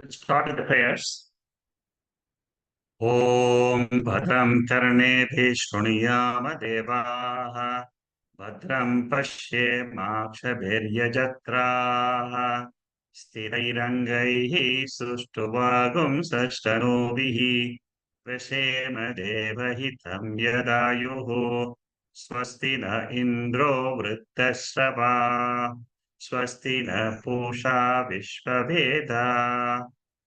Let's start with the prayers. Om Bhadram Karneभिः शृणुयाम देवाः भद्रं पश्येमाक्षभिर्यजत्राः स्थिरैरङ्गैः सुष्ठुवागुंसस्तनूभिः व्यशेम देवहितं यदायुः स्वस्ति न इन्द्रो वृद्धश्रवाः स्वस्ति न पूषा विश्ववेदा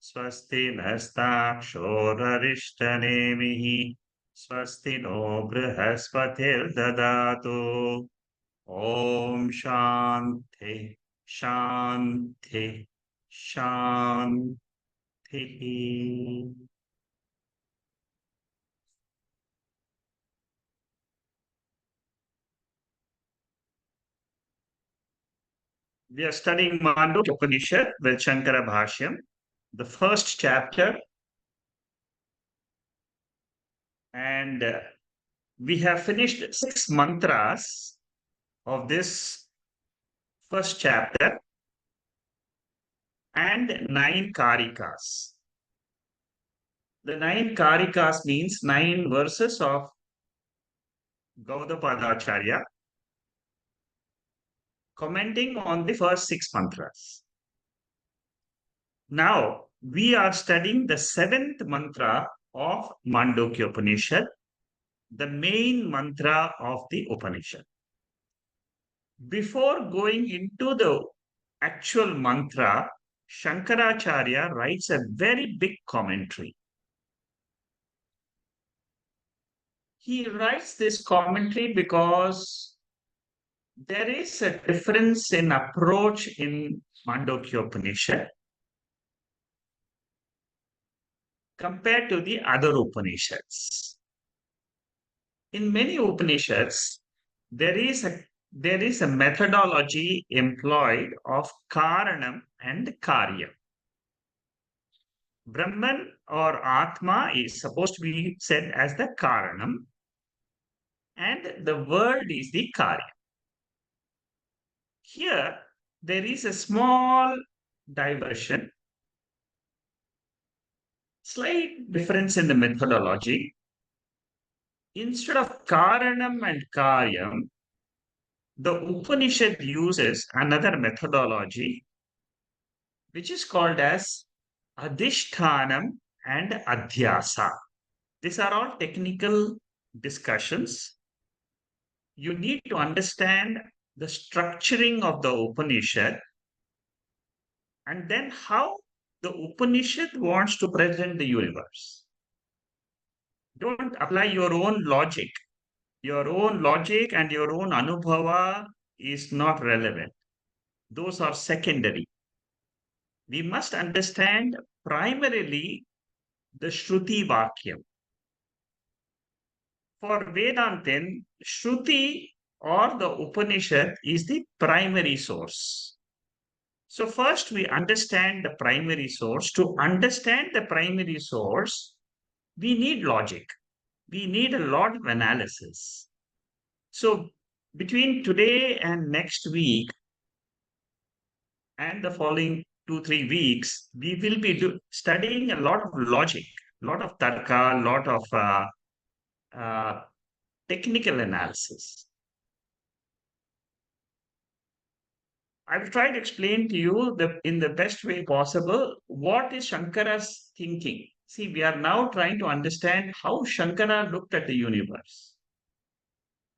स्वस्ति नस्ताक्षोररिष्टनेमिः स्वस्ति नो बृहस्पतिर्ददातु ॐ शान्ति शान्ति शान्तिः. We are studying Mandukya Upanishad with Shankara Bashyam, the first chapter, and we have finished 6 mantras of this first chapter and 9 karikas. The 9 karikas means 9 verses of Gaudapadacharya commenting on the first 6 mantras. Now we are studying the 7th mantra of Mandukya Upanishad, the main mantra of the Upanishad. Before going into the actual mantra, Shankaracharya writes a very big commentary. He writes this commentary because there is a difference in approach in Mandukya Upanishad compared to the other Upanishads. In many Upanishads, there is a methodology employed of Karanam and Karya. Brahman or Atma is supposed to be said as the Karanam, and the world is the Karya. Here, there is a small diversion, slight difference in the methodology. Instead of Karanam and Karyam, the Upanishad uses another methodology, which is called as Adhishthanam and Adhyasa. These are all technical discussions. You need to understand the structuring of the Upanishad and then how the Upanishad wants to present the universe. Don't apply your own logic. Your own logic and your own anubhava is not relevant. Those are secondary. We must understand primarily the Shruti Vakyam. For Vedantin, Shruti or the Upanishad is the primary source. So first we understand the primary source. To understand the primary source, we need logic. We need a lot of analysis. So between today and next week and the following 2-3 weeks, we will be studying a lot of logic, a lot of tarka, a lot of technical analysis. I will try to explain to you in the best way possible what is Shankara's thinking. See, we are now trying to understand how Shankara looked at the universe.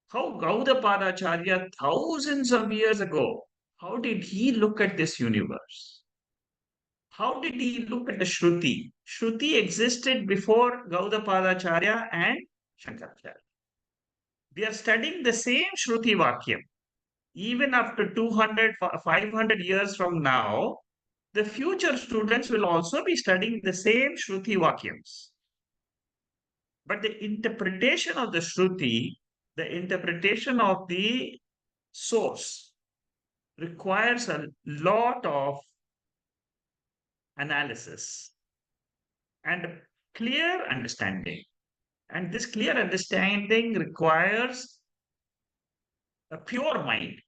How Gaudapadacharya, thousands of years ago, how did he look at this universe? How did he look at the Shruti? Shruti existed before Gaudapadacharya and Shankaracharya. We are studying the same Shruti Vakyam. Even after 200, 500 years from now, the future students will also be studying the same Shruti Vakyams. But the interpretation of the Shruti, the interpretation of the source, requires a lot of analysis and clear understanding. And this clear understanding requires a pure mind.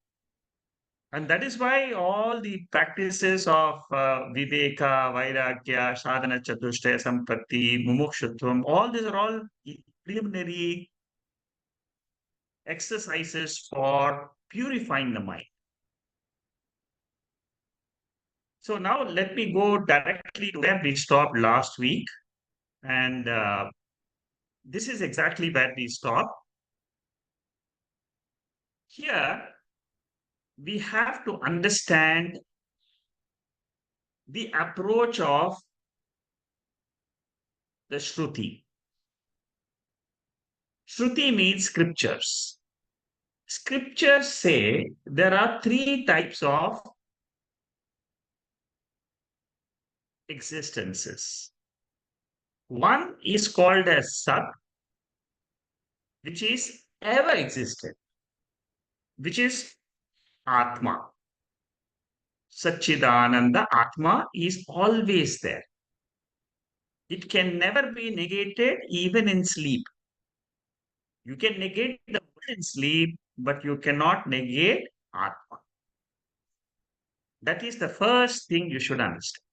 And that is why all the practices of Viveka, Vairagya, Sadhana Chatushtaya, Sampatti, Mumukshutvam, all these are all preliminary exercises for purifying the mind. So now let me go directly to where we stopped last week. And this is exactly where we stopped. Here, we have to understand the approach of the Shruti. Shruti means scriptures. Scriptures say there are three types of existences. One is called as Sat, which is ever existed, which is Atma. Satchidananda Atma is always there. It can never be negated even in sleep. You can negate the world in sleep, but you cannot negate Atma. That is the first thing you should understand.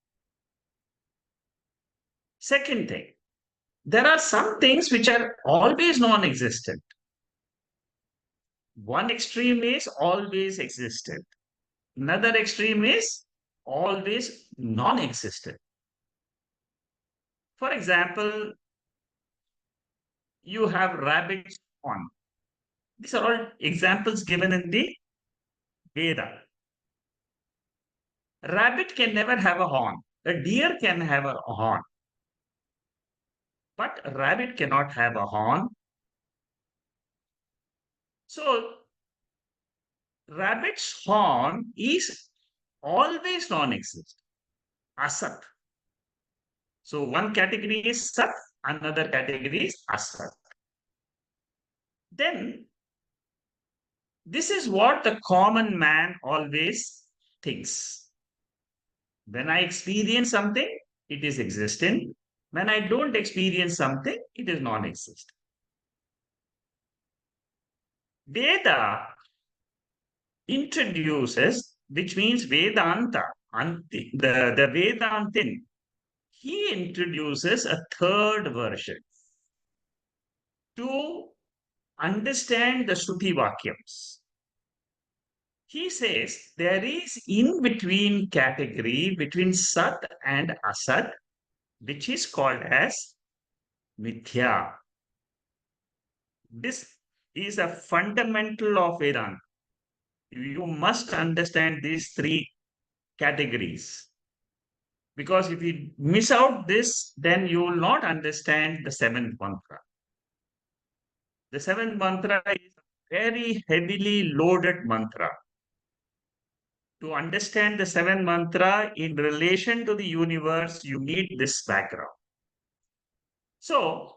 Second thing, there are some things which are always non existent. One extreme is always existent, another extreme is always non existent. For example, you have rabbits on. These are all examples given in the Veda. Rabbit can never have a horn. A deer can have a horn, but a rabbit cannot have a horn. So, rabbit's horn is always non-existent. Asat. So, one category is Sat, another category is Asat. Then, this is what the common man always thinks. When I experience something, it is existing. When I don't experience something, it is non-existent. Veda introduces, which means Vedanta, the Vedantin, he introduces a third version to understand the Shruti Vakyams. He says there is in between category between Sat and Asat, which is called as Mithya. This is a fundamental of Vedanta. You must understand these three categories. Because if you miss out this, then you will not understand the seventh mantra. The seventh mantra is a very heavily loaded mantra. To understand the seventh mantra in relation to the universe, you need this background. So,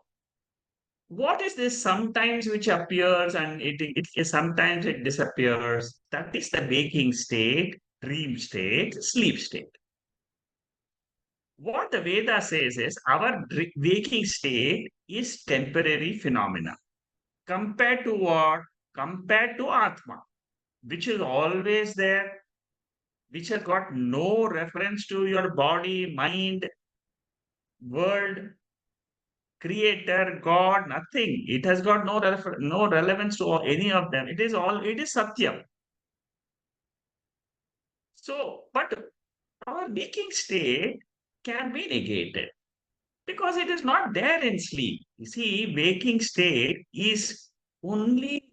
what is this sometimes which appears and it sometimes it disappears? That is the waking state, dream state, sleep state. What the Veda says is our waking state is temporary phenomena. Compared to what? Compared to Atma, which is always there, which has got no reference to your body, mind, world, creator, God, nothing. It has got no relevance to any of them. It is Satyam. So, but our waking state can be negated because it is not there in sleep. You see, waking state is only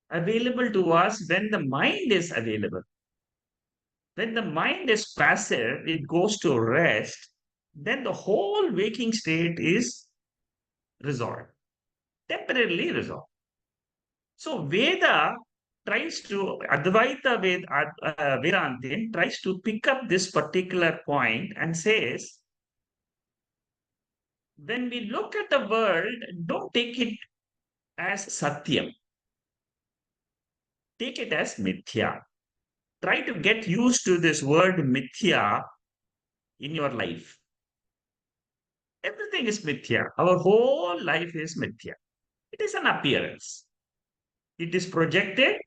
available to us when the mind is available. When the mind is passive, it goes to rest, then the whole waking state is resolved, temporarily resolved. So Veda tries to, Vedantin tries to pick up this particular point and says, when we look at the world, don't take it as Satyam. Take it as Mithya. Try to get used to this word Mithya in your life. Everything is Mithya. Our whole life is Mithya. It is an appearance. It is projected.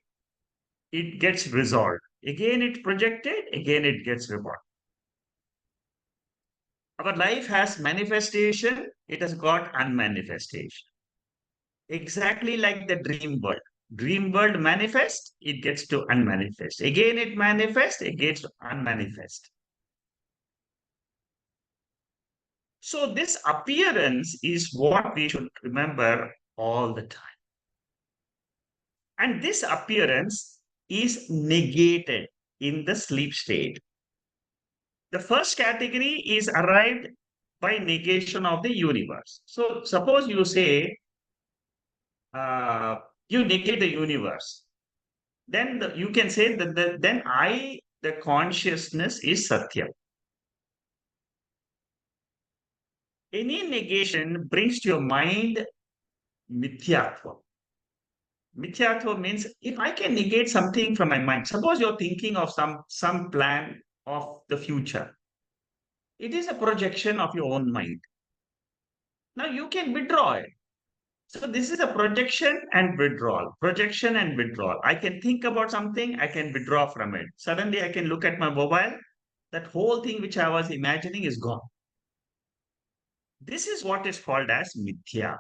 It gets resolved. Again, it projected, again, it gets reward. Our life has manifestation, it has got unmanifestation. Exactly like the dream world. Dream world manifests, it gets to unmanifest. Again, it manifests, it gets to unmanifest. So, this appearance is what we should remember all the time. And this appearance is negated in the sleep state. The first category is arrived by negation of the universe. So, suppose you say, uh, you negate the universe, then you can say that then the consciousness, is Satya. Any negation brings to your mind Mithyatva. Mithyatva means if I can negate something from my mind, suppose you're thinking of some plan of the future, it is a projection of your own mind. Now you can withdraw it. So this is a projection and withdrawal, projection and withdrawal. I can think about something, I can withdraw from it. Suddenly I can look at my mobile, that whole thing which I was imagining is gone. This is what is called as Mithya.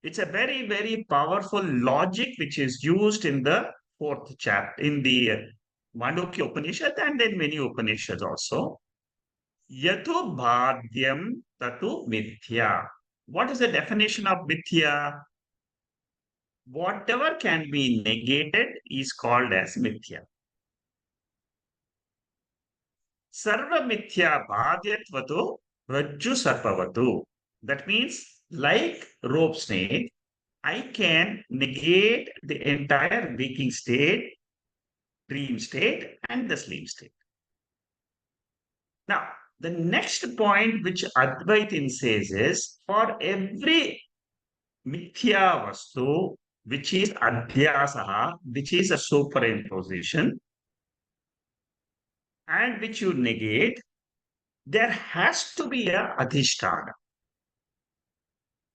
It's a very, very powerful logic which is used in the fourth chapter, in the Mandukya Upanishad and then many Upanishads also. Yatu bhadyam tatu mithya. What is the definition of mithya? Whatever can be negated is called as mithya. Sarva mithya bhadyatvatu rajju sarpavatu. That means, like rope snake, I can negate the entire waking state, dream state, and the sleep state. Now, the next point which Advaita says is for every mithya vastu, which is adhyasaha, which is a superimposition, and which you negate, there has to be a adhisthana.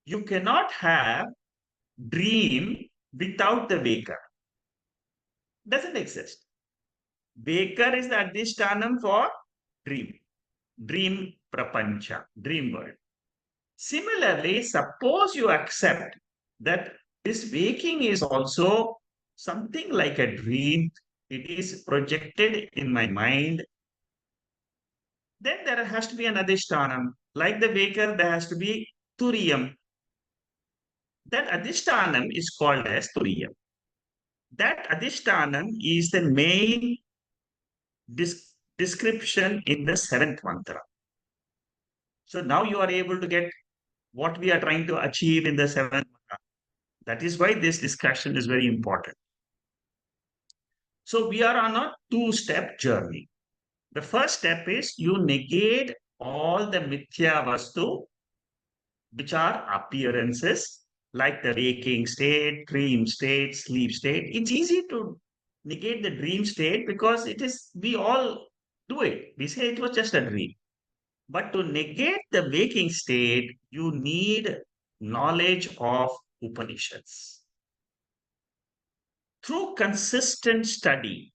You cannot have dream without the waker. Doesn't exist. Waker is the adhishtanam for dream prapancha, dream world. Similarly, suppose you accept that this waking is also something like a dream, it is projected in my mind, then there has to be an adhishtanam. Like the waker, there has to be turiyam. That adhishtanam is called as turiyam. That adhishtanam is the main description in the seventh mantra. So now you are able to get what we are trying to achieve in the seventh mantra. That is why this discussion is very important. So we are on a two-step journey. The first step is you negate all the mithya vastu, which are appearances, like the waking state, dream state, sleep state. It's easy to negate the dream state because we all do it. We say it was just a dream. But to negate the waking state, you need knowledge of Upanishads. Through consistent study,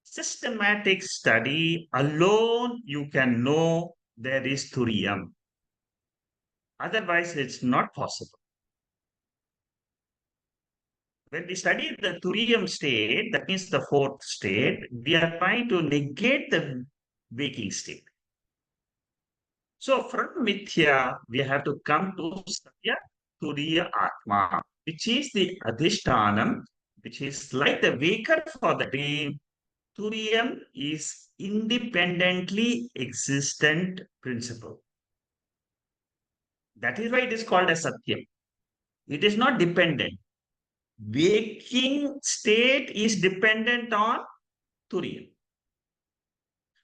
systematic study alone, you can know there is Turiyam. Otherwise, it's not possible. When we study the Turiyam state, that means the fourth state, we are trying to negate the waking state. So from Mithya, we have to come to Satya Turiya Atma, which is the Adhishtanam, which is like the waker for the dream. Turiyam is independently existent principle. That is why it is called as Satyam. It is not dependent. Waking state is dependent on Turiyam.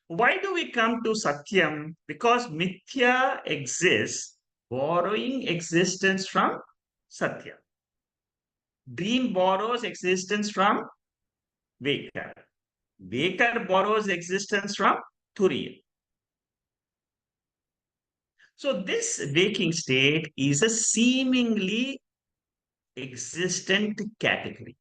Why do we come to Satyam? Because Mithya exists, borrowing existence from Satya. Dream borrows existence from Waker. Waker borrows existence from Turiya. So this waking state is a seemingly existent category.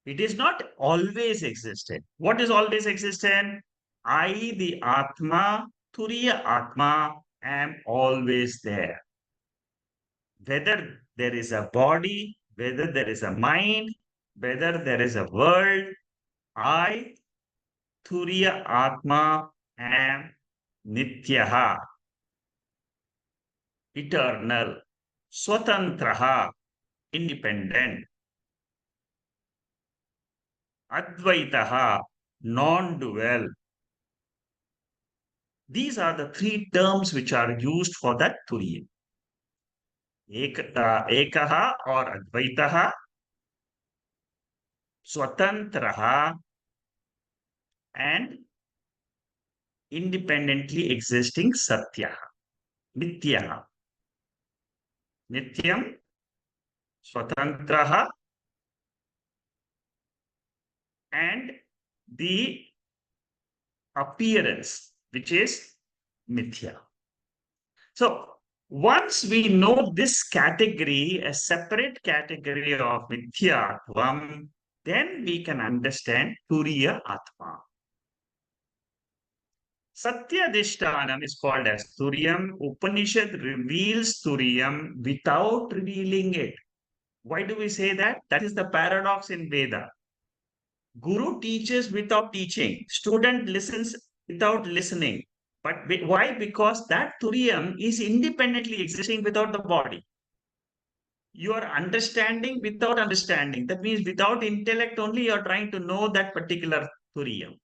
It is not always existed. What is always existent? I, the Atma, Turiya Atma, am always there. Whether there is a body, whether there is a mind, whether there is a world, I, Turiya Atma, am Nityaha, eternal, Swatantraha, independent, Advaitaha, non-dual. These are the three terms which are used for that Turiya. Ekaha or Advaitaha, Swatantraha, and independently existing Satya, Mithya, Nityam, Swatantraha, and the appearance, which is Mithya. So, once we know this category, a separate category of Mithyatvam, then we can understand Turiya Atma. Satyadishtanam is called as Turiyam. Upanishad reveals Turiyam without revealing it. Why do we say that? That is the paradox in Veda. Guru teaches without teaching. Student listens without listening. But why? Because that Turiyam is independently existing without the body. You are understanding without understanding. That means without intellect only you are trying to know that particular Turiyam.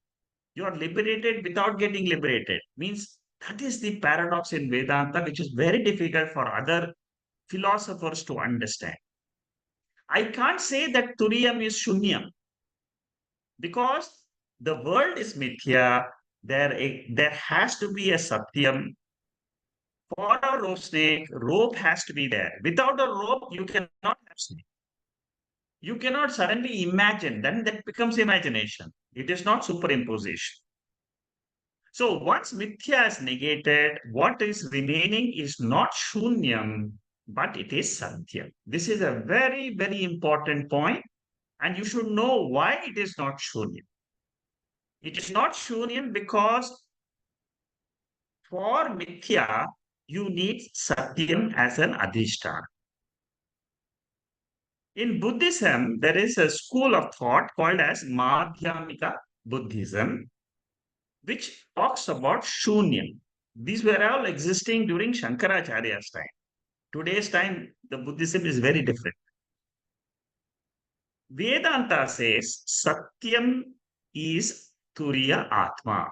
You are liberated without getting liberated. Means that is the paradox in Vedanta, which is very difficult for other philosophers to understand. I can't say that Turiyam is Shunyam because the world is Mithya. There has to be a Satyam. For a rope snake, rope has to be there. Without a rope, you cannot have snake. You cannot suddenly imagine, then that becomes imagination. It is not superimposition. So once mithya is negated, what is remaining is not shunyam, but it is satyam. This is a very, very important point, and you should know why it is not shunyam. It is not shunyam because for mithya, you need satyam as an adhisthana. In Buddhism, there is a school of thought called as Madhyamika Buddhism, which talks about Shunyam. These were all existing during Shankaracharya's time. Today's time, the Buddhism is very different. Vedanta says Satyam is Turiya Atma.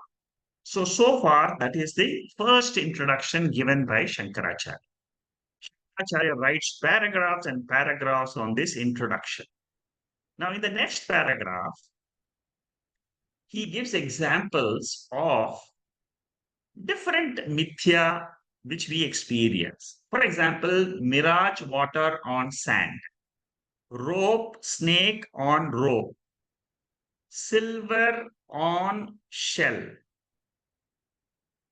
So far, that is the first introduction given by Shankaracharya. Acharya writes paragraphs and paragraphs on this introduction. Now, in the next paragraph, he gives examples of different mithya which we experience. For example, mirage water on sand, rope snake on rope, silver on shell,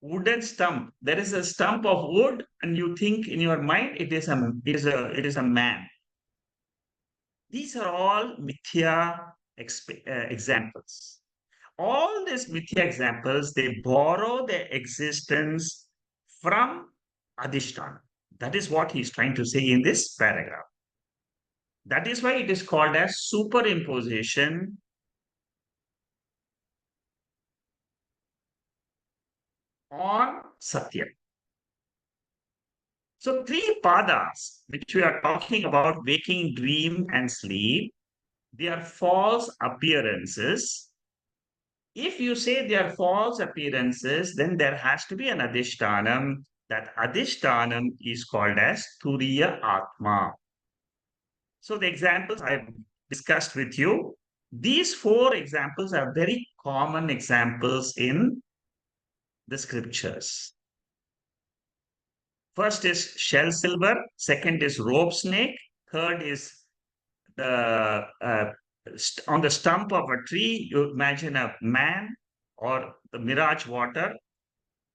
wooden stump. There is a stump of wood, and you think in your mind it is a man. These are all mithya examples. All these mithya examples, they borrow their existence from Adhisthana. That is what he's trying to say in this paragraph. That is why it is called as superimposition on Satya. So three padas, which we are talking about, waking, dream, and sleep, they are false appearances. If you say they are false appearances, then there has to be an adhishthanam. That adhishthanam is called as Turiya Atma. So the examples I've discussed with you, these four examples are very common examples in the scriptures. First is shell silver, second is rope snake, third is the on the stump of a tree, you imagine a man, or the mirage water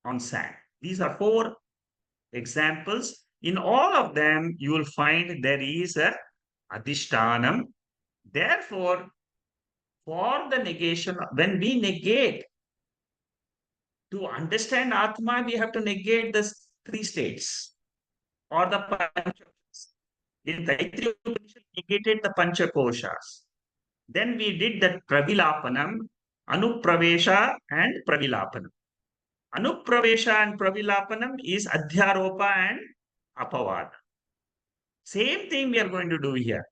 on sand. These are four examples. In all of them, you will find there is a adhishthanam. Therefore, For the negation, when we negate, to understand Atma, we have to negate the three states or the panchakoshas. In Taittiriya Upanishad, negated the panchakoshas. Then we did that pravilapanam, anupravesha and pravilapanam. Anupravesha and pravilapanam is adhyaropa and apavada. Same thing we are going to do here.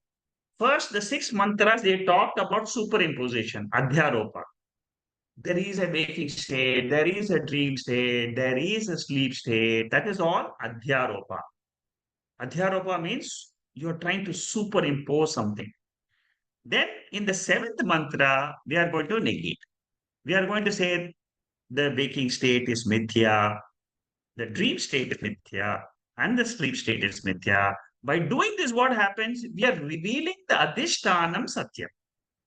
First, the six mantras, they talked about superimposition, adhyaropa. There is a waking state, there is a dream state, there is a sleep state. That is all adhyaropa. Adhyaropa means you're trying to superimpose something. Then in the seventh mantra, we are going to negate. We are going to say the waking state is Mithya, the dream state is Mithya, and the sleep state is Mithya. By doing this, what happens? We are revealing the Adhishtanam Satyam,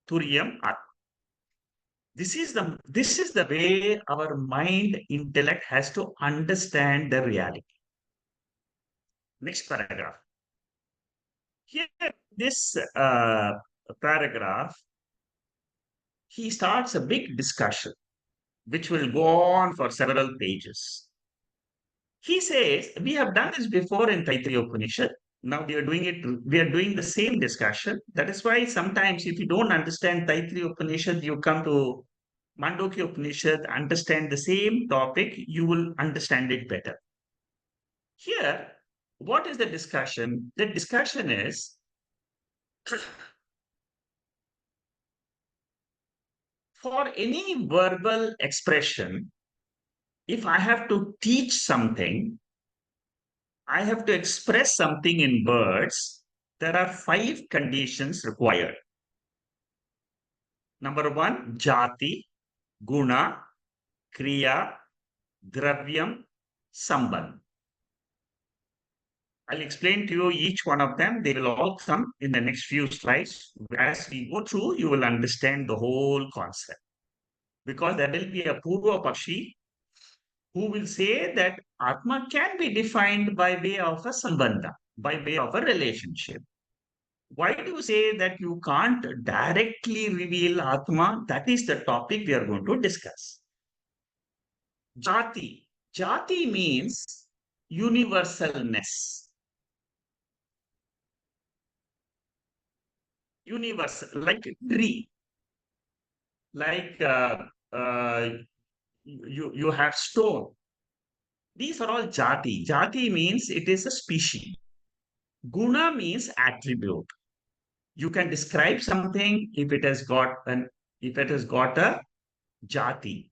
Turiyam Atma. This is the way our mind intellect has to understand the reality. Next paragraph. Here, this paragraph, he starts a big discussion, which will go on for several pages. He says, we have done this before in Taittiriya Upanishad. Now we are doing the same discussion. That is why sometimes if you don't understand Taittiriya Upanishad, you come to Mandukya Upanishad, understand the same topic, you will understand it better. Here, what is the discussion? The discussion is for any verbal expression, if I have to teach something, I have to express something in words, there are 5 conditions required. Number 1, jati, guna, kriya, dravyam, sambandh. I'll explain to you each one of them. They will all come in the next few slides. As we go through, you will understand the whole concept. Because there will be a Purva Pakshi who will say that Atma can be defined by way of a sambandha, by way of a relationship. Why do you say that you can't directly reveal Atma? That is the topic we are going to discuss. Jati. Jati means universalness. Universal, like tree, like you have stone. These are all jati. Jati means it is a species. Guna means attribute. You can describe something if it has got a jati.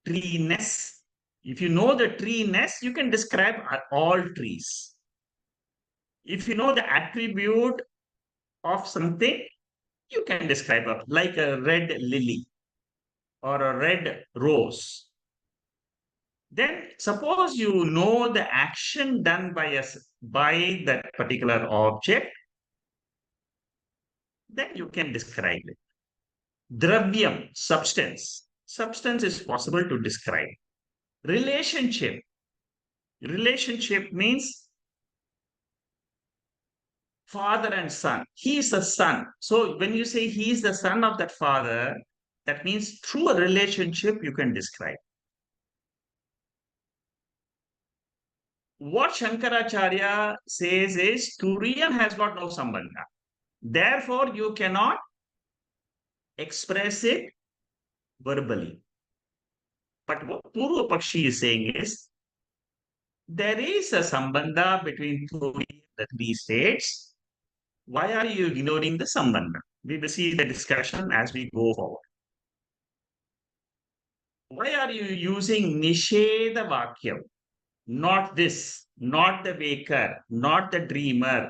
Treeness. If you know the treeness, you can describe all trees. If you know the attribute of something, you can describe it like a red lily or a red rose. Then suppose you know the action done by us by that particular object, then you can describe it. Dravyam, substance. Substance is possible to describe. Relationship. Relationship means father and son. He is the son. So when you say he is the son of that father, that means through a relationship you can describe. What Shankaracharya says is Turiyan has got no sambandha. Therefore, you cannot express it verbally. But what Purva Pakshi is saying is there is a sambandha between the three states. Why are you ignoring the sambandha? We will see the discussion as we go forward. Why are you using Nisheda Vakyam? Not this, not the waker, not the dreamer.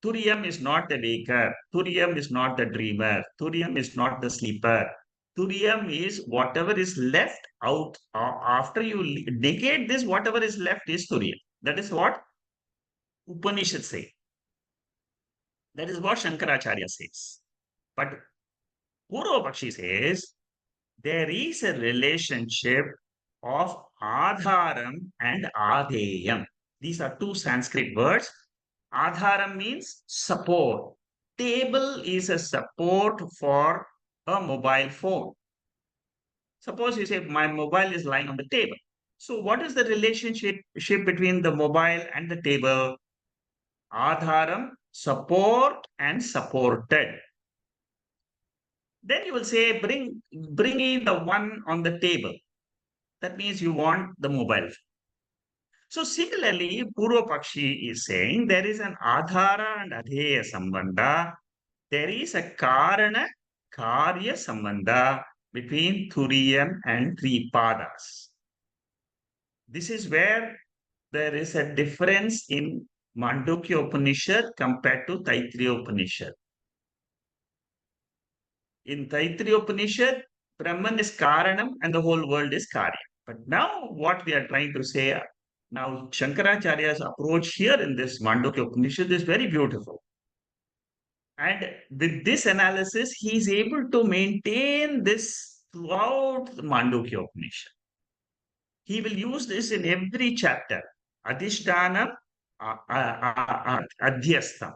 Turiyam is not the waker. Turiyam is not the dreamer. Turiyam is not the sleeper. Turiyam is whatever is left out after you negate this, whatever is left is Turiyam. That is what Upanishad say. That is what Shankaracharya says. But Purva Pakshi says there is a relationship of Adharam and Adheyam. These are 2 Sanskrit words. Adharam means support. Table is a support for a mobile phone. Suppose you say my mobile is lying on the table. So what is the relationship between the mobile and the table? Adharam, support and supported. Then you will say bring in the one on the table. That means you want the mobile. So similarly, Purva Pakshi is saying there is an Adhara and Adheya Sambandha. There is a Karana Karya Sambandha between Turiyam and Tripadas. This is where there is a difference in Mandukya Upanishad compared to Taittiriya Upanishad. In Taittiriya Upanishad, Brahman is Karanam and the whole world is Karya. But now what we are trying to say, now Shankaracharya's approach here in this Mandukya Upanishad is very beautiful. And with this analysis, he is able to maintain this throughout the Mandukya Upanishad. He will use this in every chapter. Adhishtanam, adhyastam.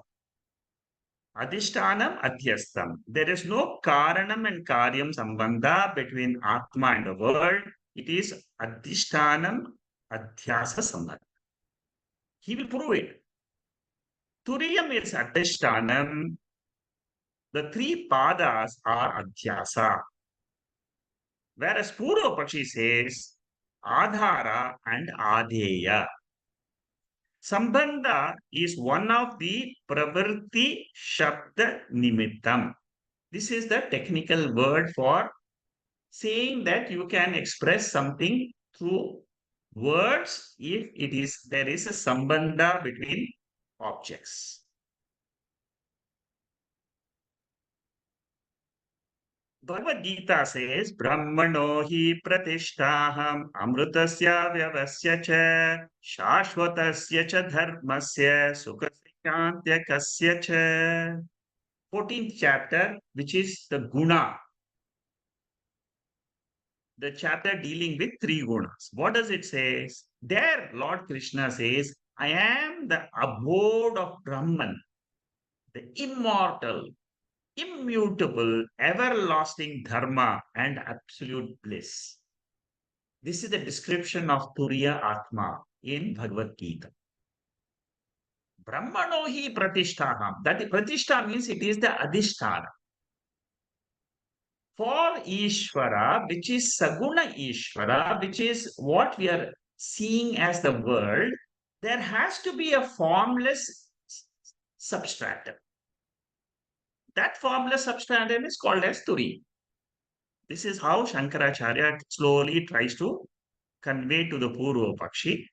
Adhishtanam, adhyastam. There is no karanam and karyam sambandha between Atma and the world. It is adhishtanam, adhyasa sambandha. He will prove it. Turiyam is adhishtanam. The three padas are adhyasa. Whereas Purva Pakshi says Adhara and Adheya. Sambandha is one of the Pravritti Shabda Nimittam. This is the technical word for saying that you can express something through words if there is a sambandha between objects. Bhagavad Gita says, Brahmano hi pratishtaham amrutasya vyavasya cha shashvatasya cha dharmasya sukhasya kasya cha. 14th chapter, which is the guna, the chapter dealing with three gunas. What does it say? There, Lord Krishna says, I am the abode of Brahman, the immortal, immutable, everlasting dharma and absolute bliss. This is the description of Turiya Atma in Bhagavad Gita. Brahmano hi pratishthanam. That pratishtha means it is the adhisthana. For Ishvara, which is Saguna Ishvara, which is what we are seeing as the world, there has to be a formless substratum. That formless substratum is called as Turi. This is how Shankaracharya slowly tries to convey to the Purva Pakshi.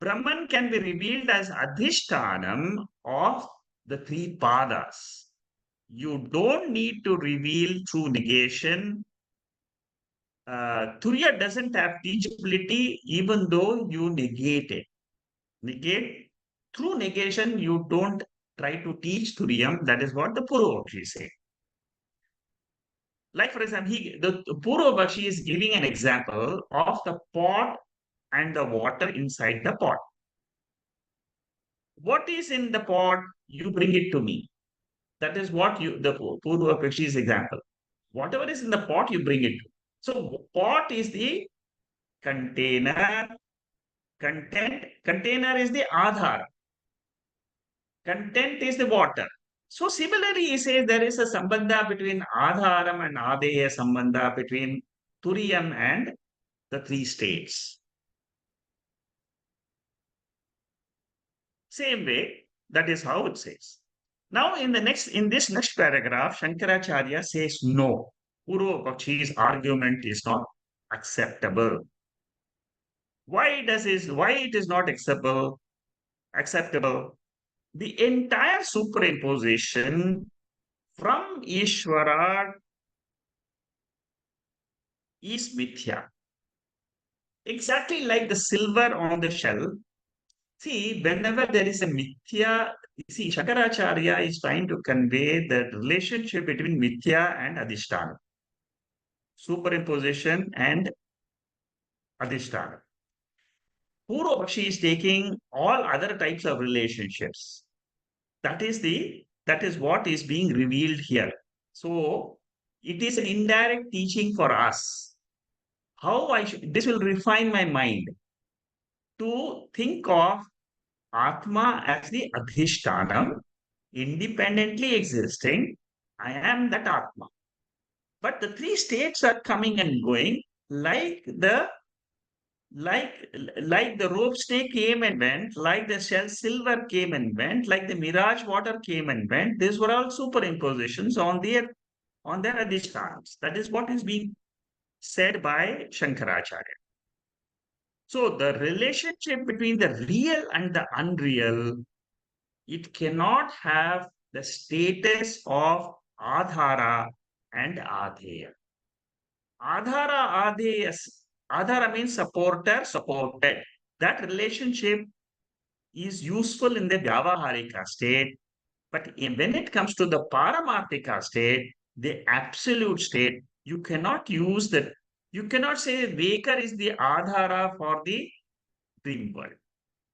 Brahman can be revealed as Adhishtanam of the three padas. You don't need to reveal through negation. Turiya doesn't have teachability even though you negate it. Through negation, you don't try to teach Turiyam. That is what the Purva Pakshi is saying. Like, for example, the Purva Pakshi is giving an example of the pot and the water inside the pot. What is in the pot? You bring it to me. That is what the Purva Pakshi's example. Whatever is in the pot, you bring it. So pot is the container. Container is the Adhar. Content is the water. So similarly, he says there is a sambandha between Adharam and Adeya sambandha between Turiyam and the three states. Same way, that is how it says. Now, in this next paragraph, Shankaracharya says no. Purva Pakshi's argument is not acceptable. Why it is not acceptable? The entire superimposition from Ishvara is Mithya. Exactly like the silver on the shelf. See, whenever there is a Mithya, see, Shankaracharya is trying to convey the relationship between Mithya and Adhisthana. Superimposition and Adhisthana. Purva Pakshi is taking all other types of relationships. That is what is being revealed here. So It is an indirect teaching for us. How this will refine my mind to think of Atma as the Adhishtanam, independently existing. I am that Atma. But the three states are coming and going like like the rope snake came and went, like the shell silver came and went, like the mirage water came and went. These were all superimpositions on their adhisthanams. That is what is being said by Shankaracharya. So the relationship between the real and the unreal, it cannot have the status of adhara and adheya. Adhara, adheya, adhara means supporter, supported. That relationship is useful in the Vyavaharika state, but when it comes to the Paramarthika state, the absolute state, you cannot use that. You cannot say Vekar is the Adhara for the dream world,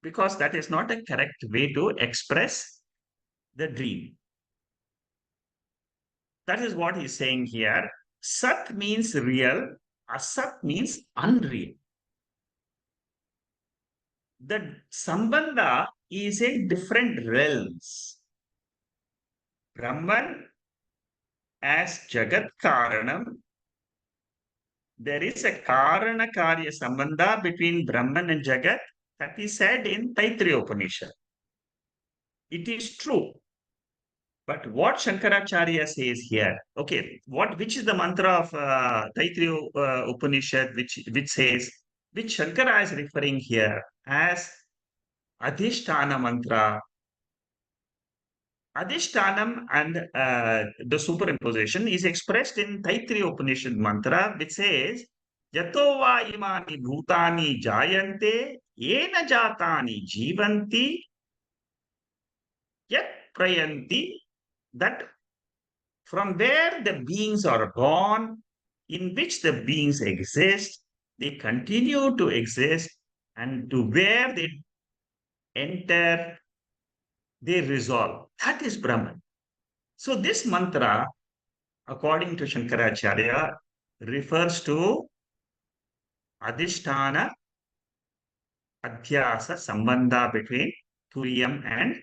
because that is not a correct way to express the dream. That is what he's saying here. Sat means real, Asat means unreal. The Sambandha is in different realms. Brahman as Jagat Karanam, there is a Karana Karya Sambandha between Brahman and Jagat that is said in Taittiriya Upanishad. It is true. But what Shankaracharya says here, okay, which is the mantra of Taittiriya Upanishad, which says, which Shankara is referring here as Adhisthana mantra. Adhishtanam and the superimposition is expressed in Taittiriya Upanishad mantra, which says, Yato va imani bhutani jayante, yena jatani jivanti, yat prayanti, that from where the beings are born, in which the beings exist, they continue to exist, and to where they enter, they resolve. That is Brahman. So this mantra, according to Shankaracharya, refers to Adhisthana Adhyasa Sambandha between Turiyam and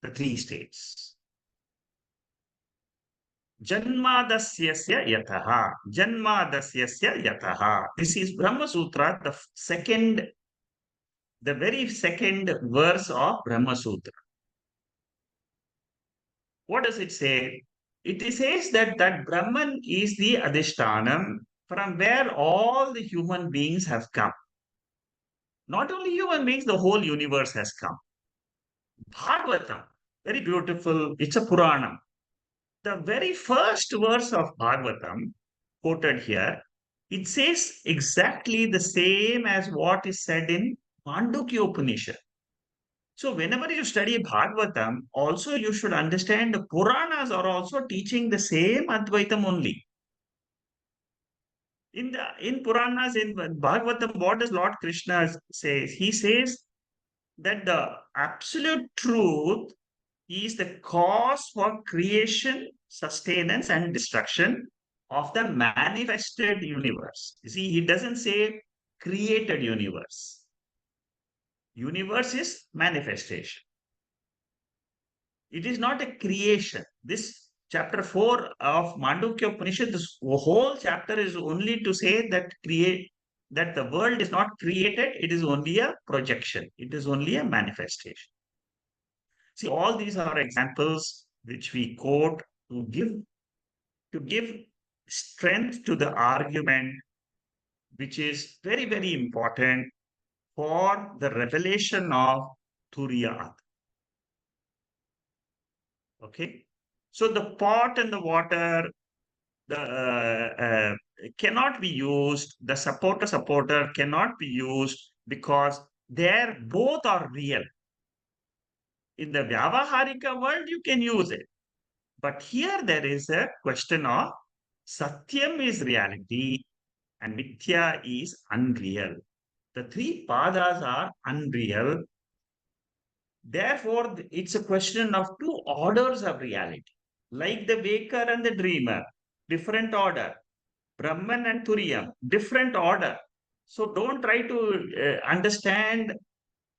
the three states. Janmadasyasya yataha. Janmadasyasya yataha. This is Brahma Sutra, the very second verse of Brahma Sutra. What does it say? It says that Brahman is the Adhishthanam from where all the human beings have come. Not only human beings, the whole universe has come. Bhagavatam, very beautiful. It's a Puranam. The very first verse of Bhagavatam, quoted here, it says exactly the same as what is said in Mandukya Upanishad. So whenever you study Bhagavatam, also you should understand the Puranas are also teaching the same Advaitam only. In Puranas, in Bhagavatam, what does Lord Krishna say? He says that the absolute truth is the cause for creation, sustenance, and destruction of the manifested universe. You see, he doesn't say created universe. Universe is manifestation. It is not a creation. This chapter 4 of Mandukya Upanishad, this whole chapter is only to say that the world is not created, it is only a projection, it is only a manifestation. See, all these are examples which we quote to give strength to the argument, which is very, very important for the revelation of Turiya. Okay, so the pot and the water cannot be used. The supporter cannot be used because they both are real. In the Vyavaharika world, you can use it. But here there is a question of Satyam is reality and Mithya is unreal. The three padas are unreal. Therefore, it's a question of two orders of reality, like the waker and the dreamer. different order. Brahman and Turiyam, different order. So don't try to understand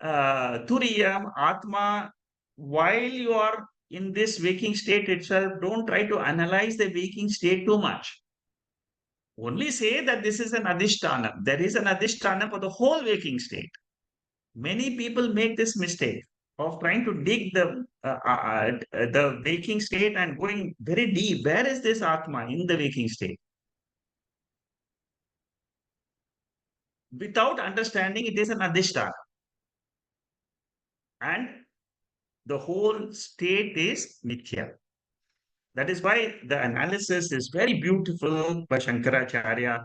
Turiyam, Atma, while you are in this waking state itself. Don't try to analyze the waking state too much. Only say that this is an adhisthana. There is an adhisthana for the whole waking state. Many people make this mistake of trying to dig the waking state and going very deep. Where is this Atma in the waking state? Without understanding it is an adhisthana. And the whole state is Mithya. That is why the analysis is very beautiful by Shankaracharya.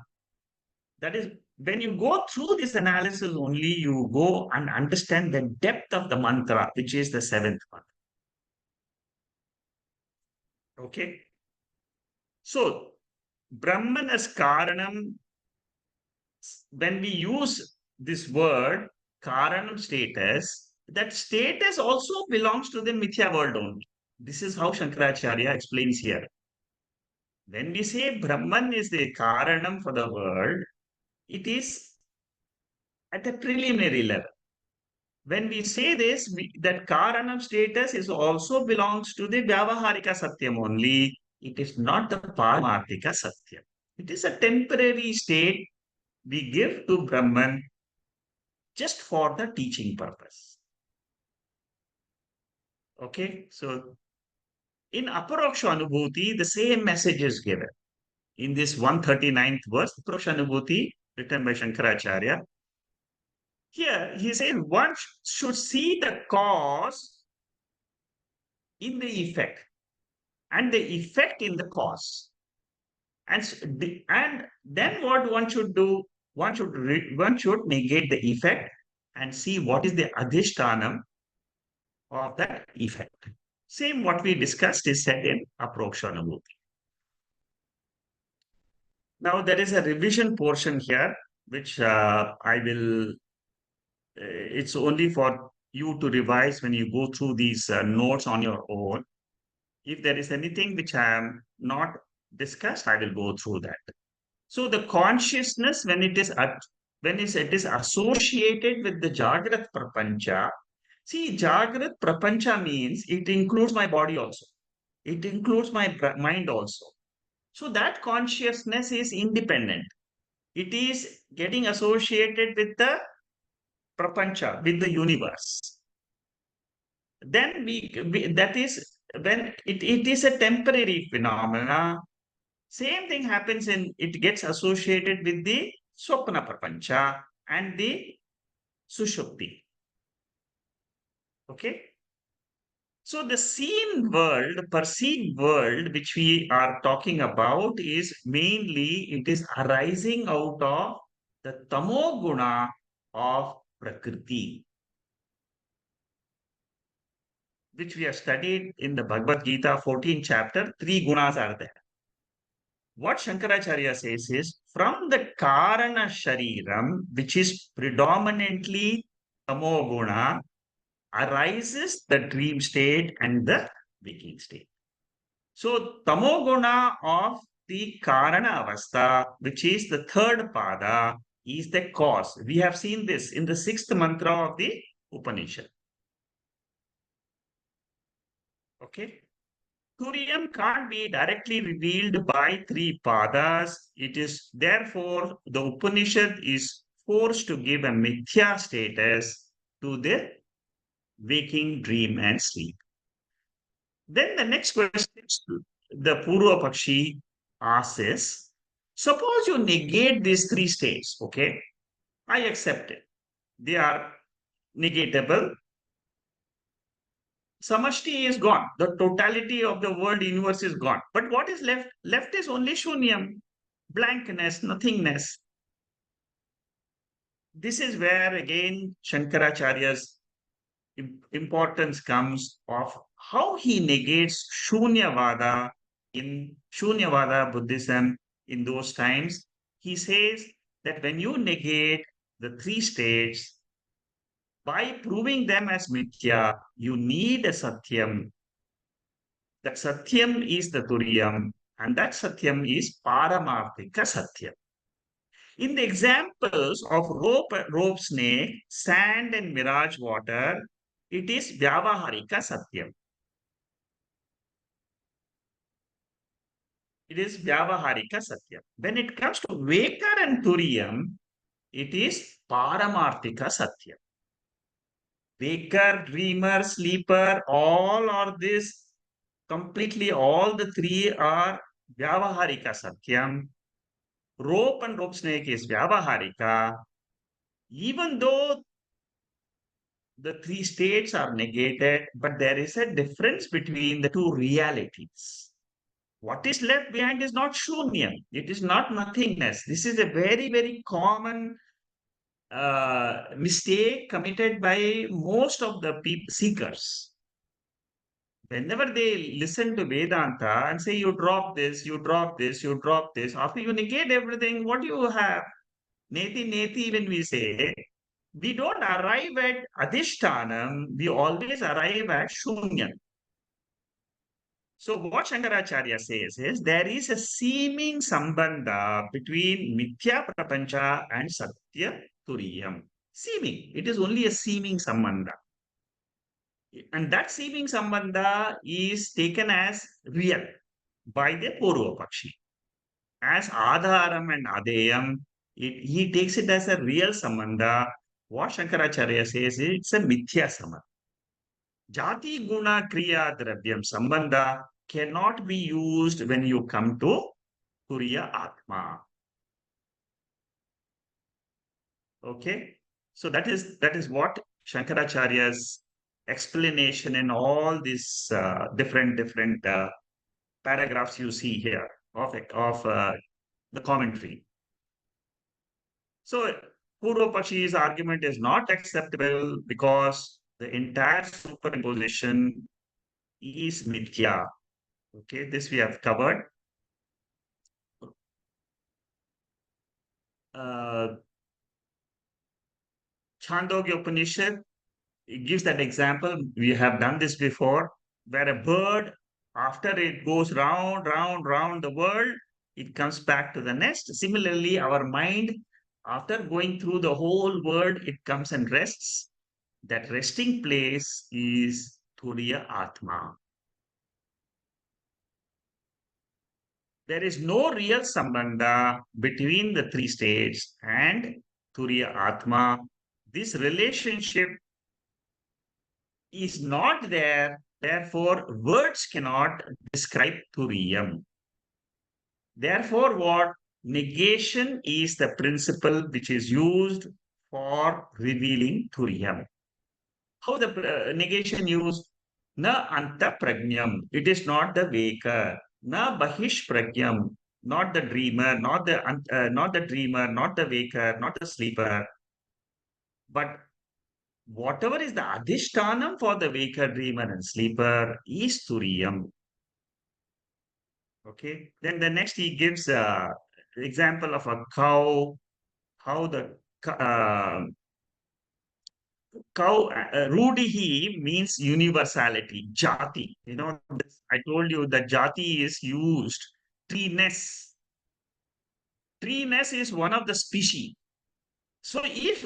That is, when you go through this analysis only, you go and understand the depth of the mantra, which is the seventh one. Okay. So, Brahman as Karanam, when we use this word, Karanam status, that status also belongs to the Mithya world only. This is how Shankaracharya explains here. When we say Brahman is the Karanam for the world, it is at a preliminary level. When we say this, that Karanam status is also belongs to the Vyavaharika Satyam only. It is not the Paramarthika Satyam. It is a temporary state we give to Brahman just for the teaching purpose. Okay, so in Aparoksha Anubhuti, the same message is given. In this 139th verse, Aparoksha Anubhuti, written by Shankaracharya, here he says one should see the cause in the effect and the effect in the cause. And then what one should do? One should negate the effect and see what is the adhishtanam of that effect. Same what we discussed is said in Aprokshanabhuti. Now there is a revision portion here, which I will. It's only for you to revise when you go through these notes on your own. If there is anything which I am not discussed, I will go through that. So the consciousness, it is associated with the Jagrat Prapancha. See, Jagrat Prapancha means it includes my body also. It includes my mind also. So that consciousness is independent. It is getting associated with the Prapancha, with the universe. Then that is when it is a temporary phenomena. Same thing happens it gets associated with the Swapna Prapancha and the Sushupti. Okay. So the perceived world, which we are talking about is mainly, it is arising out of the Tamo Guna of Prakriti, which we have studied in the Bhagavad Gita 14th chapter. 3 gunas are there. What Shankaracharya says is, from the Karana Shariram, which is predominantly Tamoguna, arises the dream state and the waking state. So, Tamoguna of the Karana Avastha, which is the third pada, is the cause. We have seen this in the 6th mantra of the Upanishad. Okay. Turiyam can't be directly revealed by 3 padas. It is therefore the Upanishad is forced to give a mithya status to the waking, dream, and sleep. Then the next question the Purva Pakshi asks is, suppose you negate these 3 states, okay? I accept it. They are negatable. Samashti is gone. The totality of the world universe is gone. But what is left? Left is only shunyam, blankness, nothingness. This is where again Shankaracharya's importance comes of how he negates Shunyavada in Shunyavada Buddhism in those times. He says that when you negate the 3 states, by proving them as mithya, you need a satyam. That satyam is the turiyam, And that Satyam is Paramarthika Satyam. In the examples of rope snake, sand and mirage water, it is Vyavaharika Satyam. It is Vyavaharika Satyam. When it comes to Vekar and Turiyam, it is Paramarthika Satyam. Waker, dreamer, sleeper, all are this completely, all the three are Vyavaharika Satyam. Rope and rope snake is Vyavaharika. Even though the three states are negated, but there is a difference between the two realities. What is left behind is not shunyam. It is not nothingness. This is a very, very common mistake committed by most of the seekers. Whenever they listen to Vedanta and say, you drop this, you drop this, you drop this, after you negate everything, what do you have? Neti-neti, when we say, we don't arrive at adhishtanam, we always arrive at shunyam. So what Shankaracharya says is there is a seeming sambandha between Mithya Prapancha and Satya Turiyam. Seeming. It is only a seeming sambandha. And that seeming sambandha is taken as real by the Purva Pakshi. As Adharam and Adeyam, he takes it as a real sambandha. What Shankaracharya says is it's a Mithya sambandha. Jati Guna Kriya Dravyam sambandha cannot be used when you come to Turiya Atma. Okay? So that is what Shankaracharya's explanation in all these different paragraphs you see here of the commentary. So Purva Pakshi's argument is not acceptable because the entire superimposition is mithya. Okay, this we have covered. Chandogya Upanishad, it gives that example. We have done this before, where a bird, after it goes round, round, round the world, it comes back to the nest. Similarly, our mind, after going through the whole world, it comes and rests. That resting place is Turiya Atma. There is no real sambandha between the three states and Turiya Atma. This relationship is not there, therefore, words cannot describe Turiyam. Therefore, what? Negation is the principle which is used for revealing Turiyam. How the negation used? Na anta prajnam. It is not the waker. Na bahish prajnam. Not the dreamer, not the dreamer, not the waker, not the sleeper. But whatever is the adhishtanam for the waker, dreamer, and sleeper is Turiyam. Okay. Then the next he gives example of a cow, how the cow, rudihi means universality, jati. I told you that jati is used. Treeness. Treeness is one of the species. So if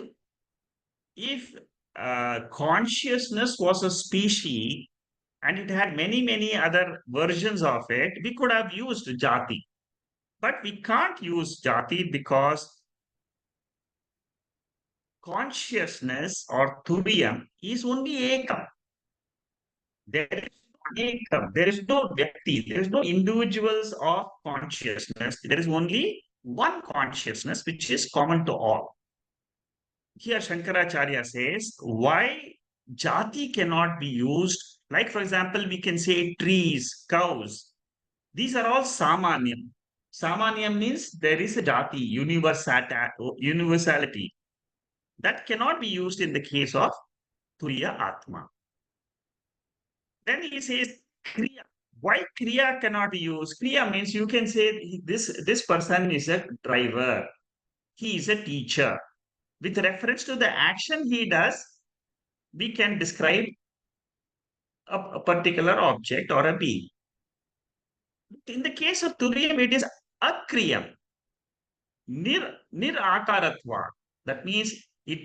consciousness was a species and it had many other versions of it, we could have used jati. But we can't use jati because consciousness or turiyam is only ekam. There is no ekam. There is no vyakti. There is no individuals of consciousness. There is only one consciousness which is common to all. Here Shankaracharya says, why jati cannot be used? Like, for example, we can say trees, cows. These are all samanyam. Samanyam means there is a jati, universality. That cannot be used in the case of Turiya Atma. Then he says Kriya. Why Kriya cannot be used? Kriya means you can say this person is a driver. He is a teacher. With reference to the action he does, we can describe a particular object or a being. In the case of Turiyam, it is akriyam, nir akaratva. That means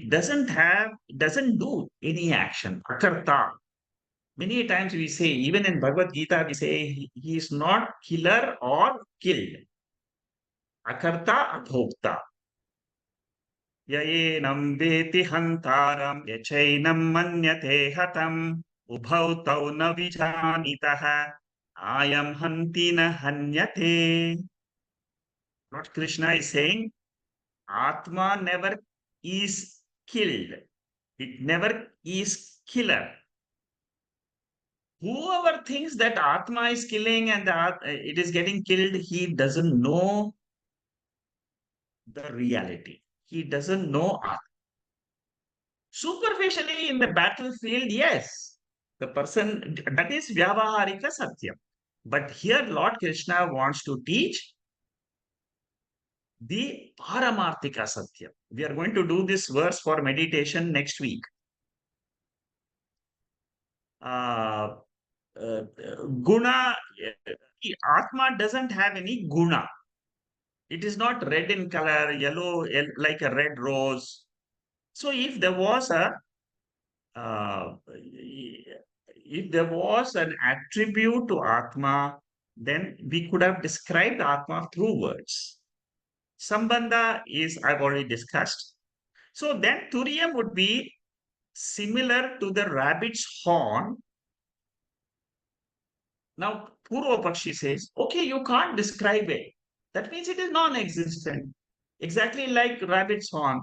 doesn't do any action. Akarta. Many times we say, even in Bhagavad Gita, we say he is not killer or killed. Akarta abhokta. Yayenam veti hantaram yachainam manyate hatam ubhau tau na vijanitaha ayam hantina hanyate. What Krishna is saying, Atma never is killed. It never is killer. Whoever thinks that Atma is killing and it is getting killed, he doesn't know the reality. He doesn't know Atma. Superficially in the battlefield, yes, the person, that is Vyavaharika Satyam. But here Lord Krishna wants to teach the Paramarthika Satyam. We are going to do this verse for meditation next week. Uh, Guna, Atma doesn't have any guna. It is not red in color, yellow, like a red rose. So uh, if there was an attribute to Atma, then we could have described Atma through words. Sambandha is, I've already discussed. So then Turiyam would be similar to the rabbit's horn. Now, Purva Pakshi says, okay, you can't describe it. That means it is non-existent. Exactly like rabbit's horn.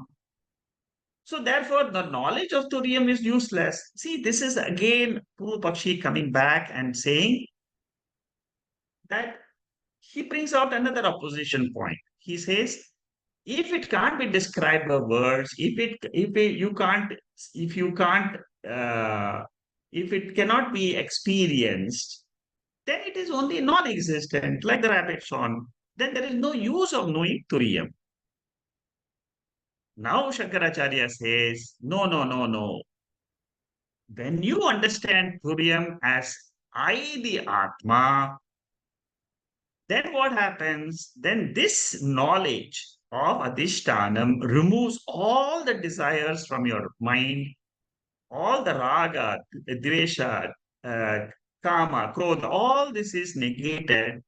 So therefore, the knowledge of Turiyam is useless. See, this is again Purva Pakshi coming back and saying that he brings out another opposition point. He says, if it can't be described by words, if you can't, uh, if it cannot be experienced, then it is only non-existent, like the rabbit song. Then there is no use of knowing Turiyam. Now Shankaracharya says, no, no, no, no. When you understand Turiyam as I, the Atma, then what happens? Then this knowledge of Adhishtanam removes all the desires from your mind, all the raga, dvesha, kama, krodha, all this is negated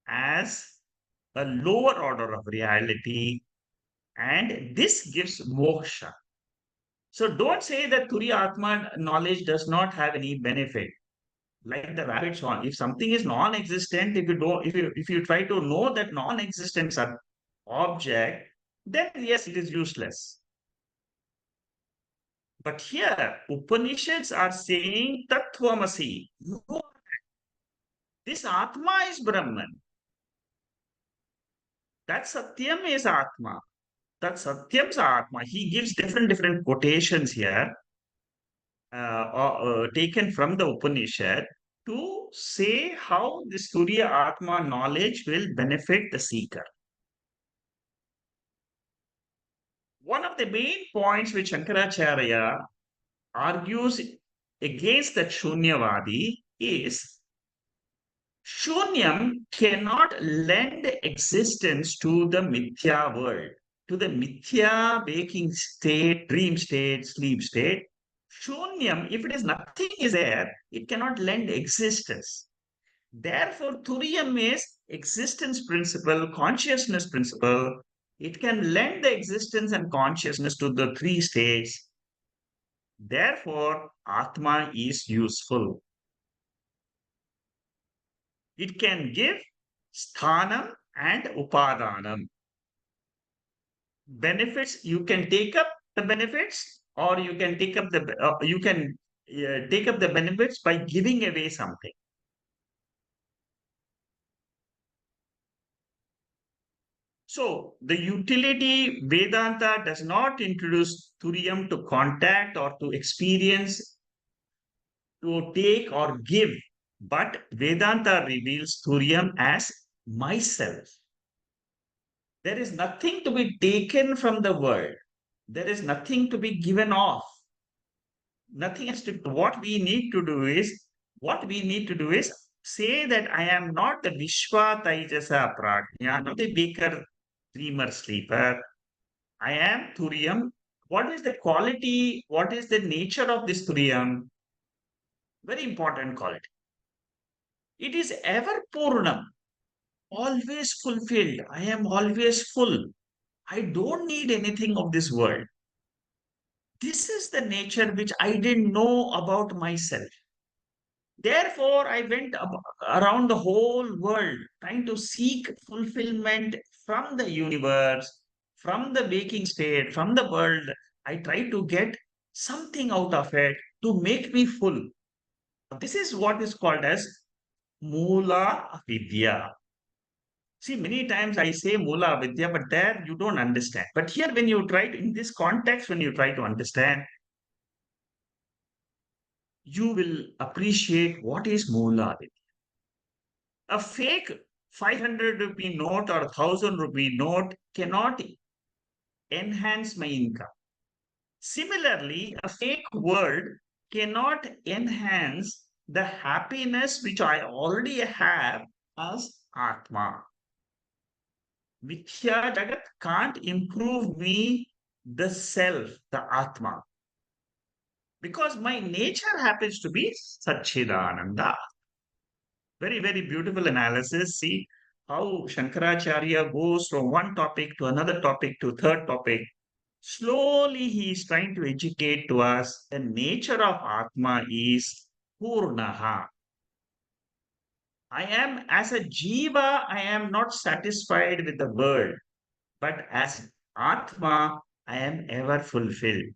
as a lower order of reality, and this gives moksha. So don't say that Turiya Atma knowledge does not have any benefit. Like the rabbit swan, if something is non-existent, if you try to know that non-existent object, then yes, it is useless. But here, Upanishads are saying Tattvamasi. No, this Atma is Brahman. That Satyam is Atma. That Satyam's Atma. He gives different quotations here, taken from the Upanishad to say how this Surya Atma knowledge will benefit the seeker. One of the main points which Shankaracharya argues against the Shunyavadi is Shunyam cannot lend existence to the Mithya world, to the Mithya waking state, dream state, sleep state. Shunyam, if it is nothing is there, it cannot lend existence. Therefore, Turiyam is existence principle, consciousness principle. It can lend the existence and consciousness to the three states. Therefore, Atma is useful. It can give sthanam and upadanam. Benefits, you can take up the benefits, or you can take up take up the benefits by giving away something. So the utility Vedanta does not introduce Turiyam to contact or to experience, to take or give, but Vedanta reveals Turiyam as myself. There is nothing to be taken from the world. There is nothing to be given off. Nothing has to, what we need to do is say that I am not the Vishwa Taijasa Prajna, not the baker, dreamer, sleeper. I am Turiyam. What is the quality? What is the nature of this Turiyam? Very important quality. It is ever Purnam, always fulfilled. I am always full. I don't need anything of this world. This is the nature which I didn't know about myself. Therefore, I went around the whole world trying to seek fulfillment from the universe, from the waking state, from the world. I tried to get something out of it to make me full. This is what is called as Mula Avidya. See, many times I say Mula Avidya, but there you don't understand. But here, when you try to, in this context, when you try to understand, you will appreciate what is Mula Avidya. A fake 500 rupee note or 1000 rupee note cannot enhance my income. Similarly, a fake word cannot enhance the happiness which I already have as Atma. Mithya Jagat can't improve me, the self, the Atma, because my nature happens to be Satchidananda. Very, very beautiful analysis. See how Shankaracharya goes from one topic to another topic to third topic. Slowly, he is trying to educate to us the nature of Atma is Purnaha. I am, as a Jiva, I am not satisfied with the world, but as Atma, I am ever fulfilled.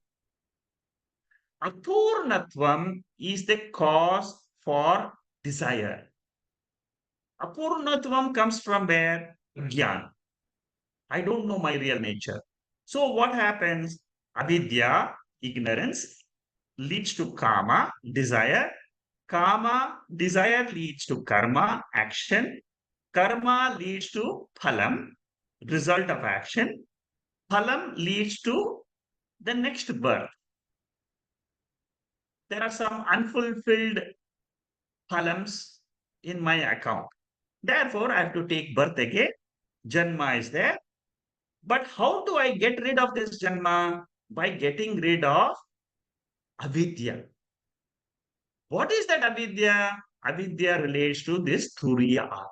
Apurnatvam is the cause for desire. Apurnatvam comes from where? Gyan. I don't know my real nature. So what happens? Avidya, ignorance, leads to kama, desire. Kama, desire leads to karma, action. Karma leads to phalam, result of action. Phalam leads to the next birth. There are some unfulfilled phalams in my account. Therefore, I have to take birth again. Janma is there. But how do I get rid of this Janma? By getting rid of avidya. What is that avidya? Avidya relates to this Turiya Atma.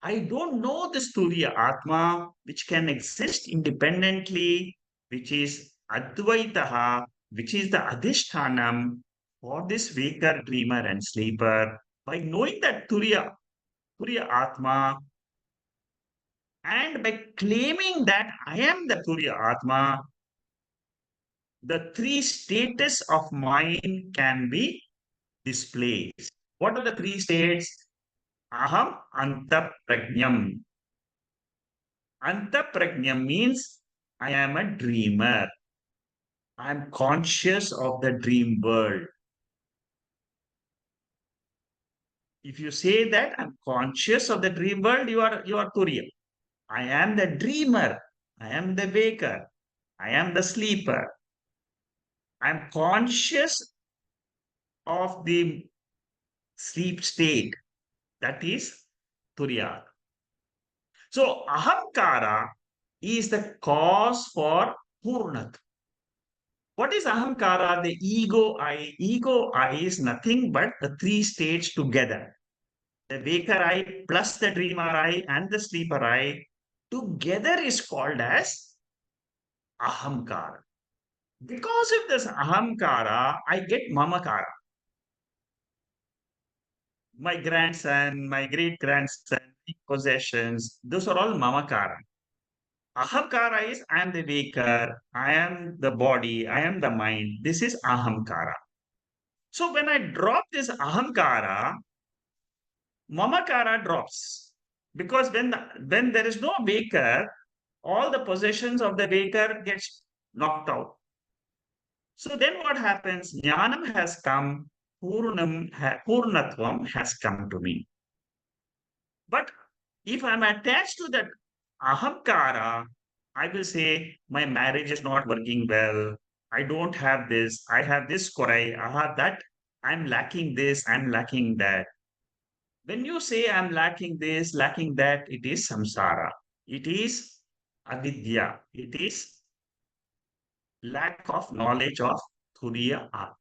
I don't know this Turiya Atma, which can exist independently, which is Advaitaha, which is the Adhishthanam for this waker, dreamer, and sleeper. By knowing that Turiya Atma, and by claiming that I am the Turiya Atma, the three status of mind can be displayed. What are the three states? Aham antaprajnam. Antaprajnam means I am a dreamer. I am conscious of the dream world. If you say that I'm conscious of the dream world, you are Turiya. I am the dreamer. I am the waker. I am the sleeper. I'm conscious of the sleep state. That is Turiya. So ahamkara is the cause for purnat. What is ahamkara? The ego I. Ego I is nothing but the three states together. The waker I plus the dreamer I and the sleeper I together is called as ahamkara. Because of this ahamkara, I get mamakara. My grandson, my great grandson, possessions, those are all mamakara. Ahamkara is I am the waker, I am the body, I am the mind. This is ahamkara. So when I drop this ahamkara, mamakara drops. Because when there is no waker, all the possessions of the waker gets knocked out. So then what happens? Jnanam has come, Purnatvam has come to me. But if I'm attached to that ahamkara, I will say my marriage is not working well. I don't have this. I have this korai. I have that. I'm lacking this. I'm lacking that. When you say I'm lacking this, lacking that, it is samsara. It is avidya. It is lack of knowledge of Turiya Atma.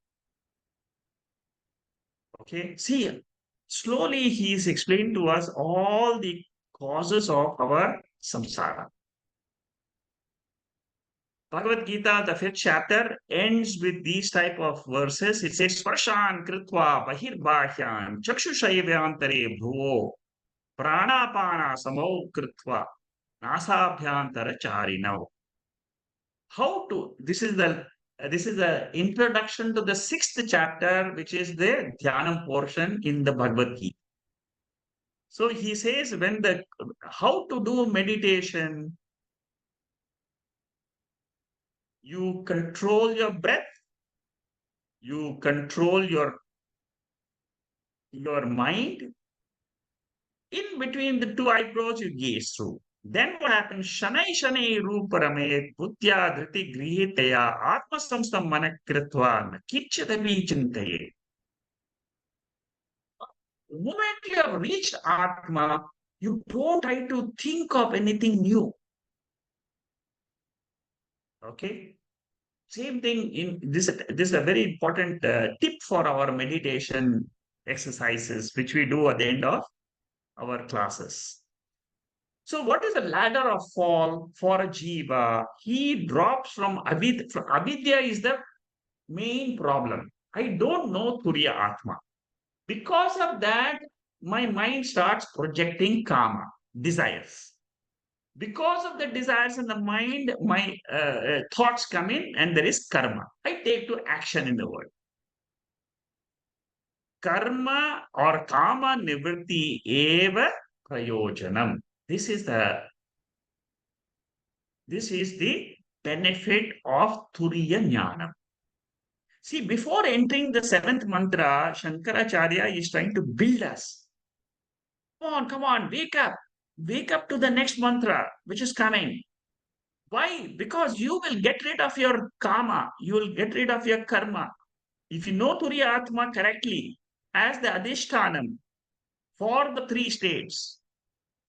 Okay. See, slowly he is explaining to us all the causes of our samsara. Bhagavad Gita, the fifth chapter, ends with these type of verses. It says, Sparshan kritva bahirbahyan chakshushayvyantare bhuvo pranapana samau kritva nasabhyantara charinau. How to, this is the introduction to the sixth chapter, which is the Dhyanam portion in the Bhagavad Gita. So he says, how to do meditation, you control your breath, you control your mind. In between the two eyebrows, you gaze through. Then what happens? Shanai Shanai Ruparame Buddhya Dhriti Grihitaya Atma Samstam Manakritva Kichadavi Chintaye. The moment you have reached Atma, you don't try to think of anything new. Okay? Same thing in this. This is a very important tip for our meditation exercises, which we do at the end of our classes. So, what is the ladder of fall for a jiva? He drops from avidya. Avidya is the main problem. I don't know Turiya Atma. Because of that, my mind starts projecting desires. Because of the desires in the mind, my thoughts come in and there is karma. I take to action in the world. Karma or kama nivritti eva prayojanam. This is the benefit of Turiya Jnanam. See, before entering the seventh mantra, Shankaracharya is trying to build us. Come on, wake up. Wake up to the next mantra, which is coming. Why? Because you will get rid of your karma. You will get rid of your karma. If you know Turiya Atma correctly as the Adhishtanam for the three states,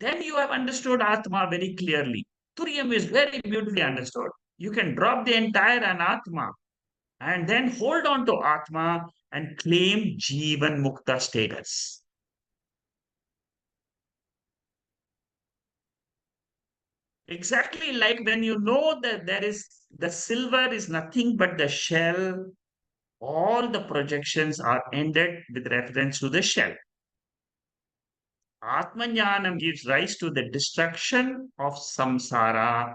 then you have understood Atma very clearly. Turiyam is very beautifully understood. You can drop the entire Anatma and then hold on to Atma and claim Jivan Mukta status. Exactly like when you know that the silver is nothing but the shell, all the projections are ended with reference to the shell. Atmanyanam gives rise to the destruction of samsara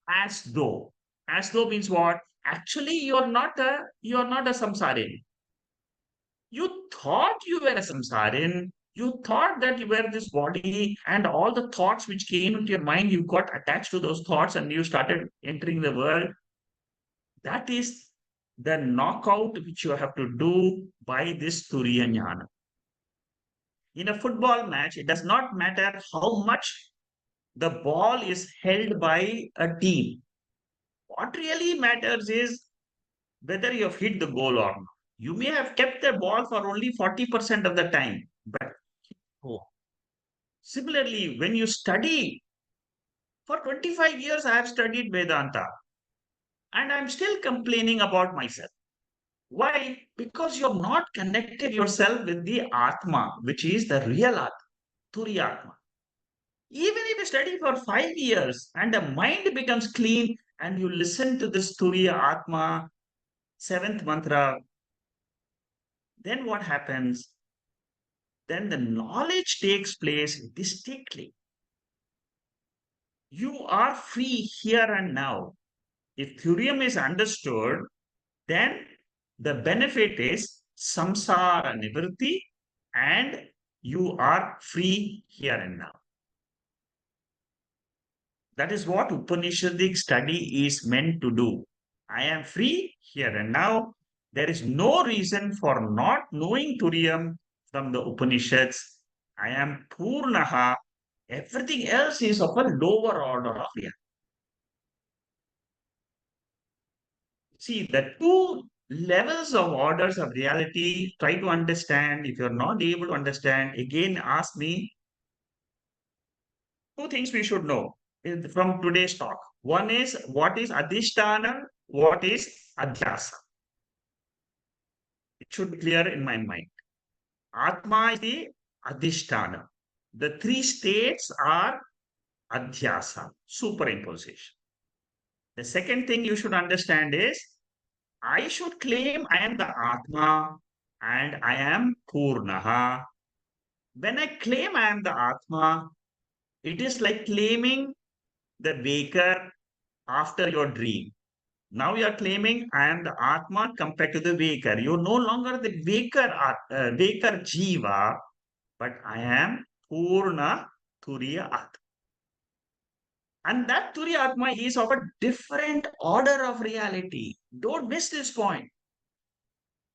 as though. As though means what? Actually, you're not a samsarin. You thought you were a samsarin. You thought that you were this body, and all the thoughts which came into your mind, you got attached to those thoughts and you started entering the world. That is the knockout which you have to do by this Turiya Jnana. In a football match, it does not matter how much the ball is held by a team. What really matters is whether you have hit the goal or not. You may have kept the ball for only 40% of the time, but oh. Similarly, when you study, for 25 years, I have studied Vedanta and I'm still complaining about myself. Why? Because you have not connected yourself with the Atma, which is the real Atma, Turiya Atma. Even if you study for 5 years and the mind becomes clean and you listen to this Turiya Atma, seventh mantra, then what happens? Then the knowledge takes place distinctly. You are free here and now. If Thurium is understood, then the benefit is samsara nivritti and you are free here and now. That is what Upanishadic study is meant to do. I am free here and now. There is no reason for not knowing Turiyam from the Upanishads. I am Purnaha. Everything else is of a lower order of reality. See, the two levels of orders of reality. Try to understand. If you're not able to understand, again ask me. Two things we should know from today's talk. One is what is adhisthana, what is adhyasa. It should be clear in my mind. Atma is the adhisthana. The three states are adhyasa, superimposition. The second thing you should understand is I should claim I am the Atma and I am Purnaha. When I claim I am the Atma, it is like claiming the waker after your dream. Now you are claiming I am the Atma compared to the waker. You're no longer the waker Jiva, but I am Purna Turiya Atma. And that Turiya Atma is of a different order of reality. Don't miss this point.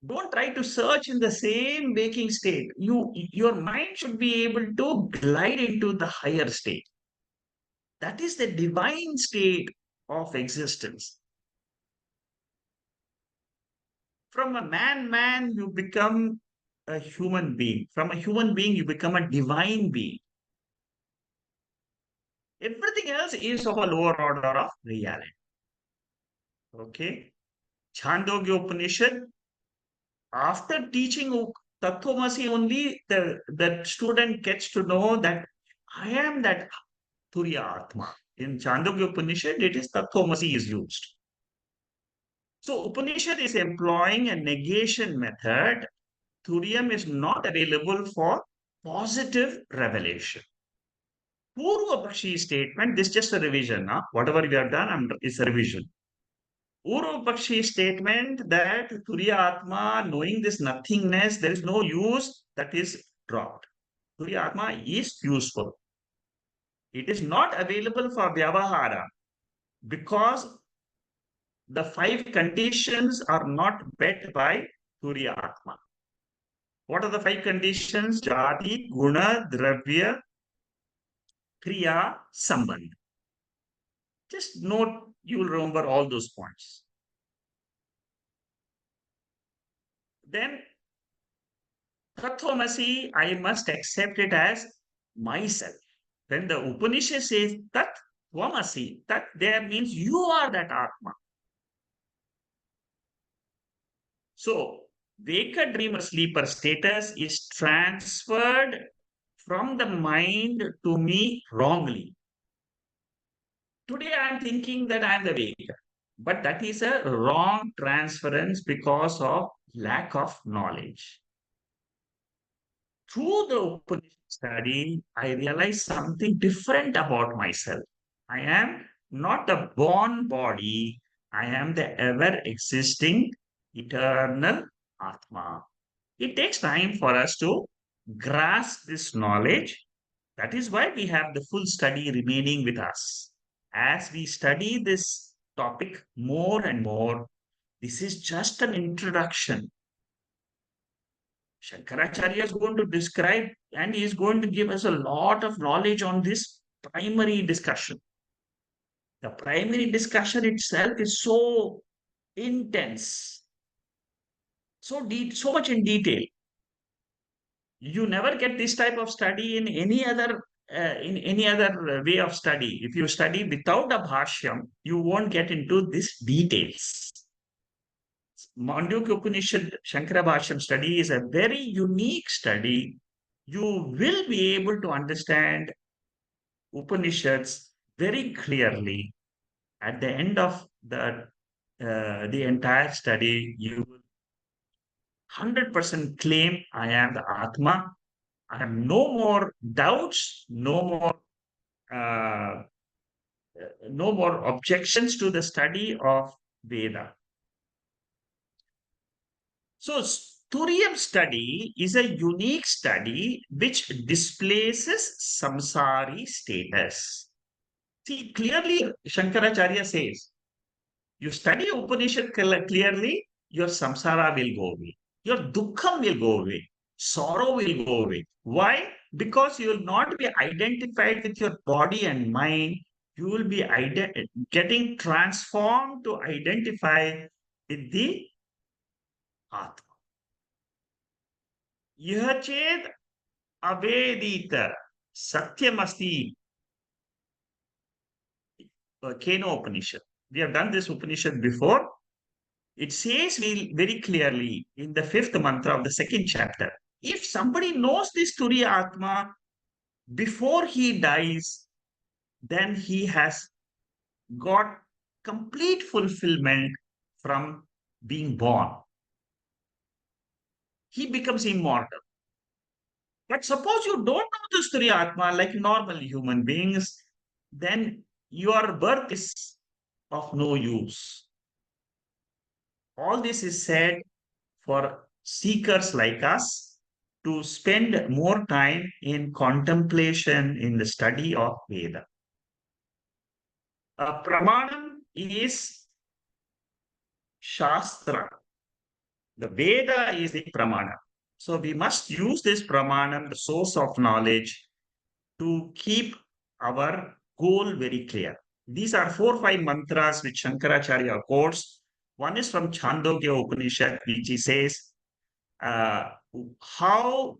Don't try to search in the same waking state. Your mind should be able to glide into the higher state. That is the divine state of existence. From a man, you become a human being. From a human being, you become a divine being. Everything else is of a lower order of reality. Okay? Chandogya Upanishad, after teaching Tattvamasi only, the student gets to know that I am that Turiya Atma. In Chandogya Upanishad, it is Tattvamasi is used. So Upanishad is employing a negation method. Turiyam is not available for positive revelation. Purva Pakshi statement, this is just a revision. Huh? Whatever we have done is a revision. Purva Pakshi statement that Turiya Atma, knowing this nothingness, there is no use, that is dropped. Turiya Atma is useful. It is not available for Vyavahara because the five conditions are not met by Turiya Atma. What are the five conditions? Jati, Guna, Dravya, Kriya, Sambandh. Just note, you will remember all those points. Then, Tattvamasi, I must accept it as myself. When the Upanishad says Tat Tvamasi, Tat there means you are that Atma. So, waker, dreamer, sleeper status is transferred from the mind to me wrongly. Today I am thinking that I am the waker, but that is a wrong transference because of lack of knowledge. Through the Upanishad study, I realize something different about myself. I am not a born body, I am the ever existing eternal Atma. It takes time for us to grasp this knowledge. That is why we have the full study remaining with us. As we study this topic more and more, this is just an introduction. Shankaracharya is going to describe and he is going to give us a lot of knowledge on this primary discussion. The primary discussion itself is so intense, so much in detail. You never get this type of study in any other way of study. If you study without a bhashyam, you won't get into these details. Mandukya Upanishad Shankara Bhashyam study is a very unique study. You will be able to understand Upanishads very clearly. At the end of the entire study, you will 100% claim I am the Atma. I have no more doubts, uh, no more objections to the study of Veda. So, Turiyam study is a unique study which displaces samsari status. See, clearly, Shankaracharya says, you study Upanishad clearly, your samsara will go away. Your dukkham will go away. Sorrow will go away. Why? Because you will not be identified with your body and mind. You will be getting transformed to identify with the Atma. Yah ched avedita satyamasti Keno Upanishad. We have done this Upanishad before. It says very clearly in the fifth mantra of the second chapter. If somebody knows this Turiya Atma before he dies, then he has got complete fulfillment from being born. He becomes immortal. But suppose you don't know this Turiya Atma like normal human beings, then your birth is of no use. All this is said for seekers like us to spend more time in contemplation in the study of Veda. A Pramanam is Shastra. The Veda is the Pramana. So we must use this Pramanam, the source of knowledge, to keep our goal very clear. These are 4 or 5 mantras which Shankaracharya quotes. One is from Chandogya Upanishad, which he says, how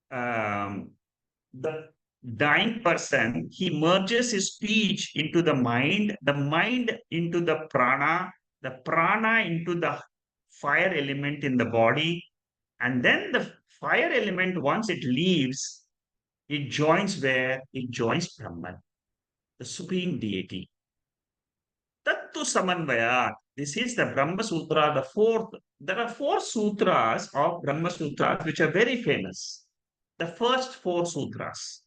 the dying person, he merges his speech into the mind into the prana into the fire element in the body, and then the fire element, once it leaves, it joins where? It joins Brahman, the supreme deity. Tattu Samanvayat. This is the Brahma Sutra, the fourth. There are 4 sutras of Brahma Sutras which are very famous. The first 4 sutras.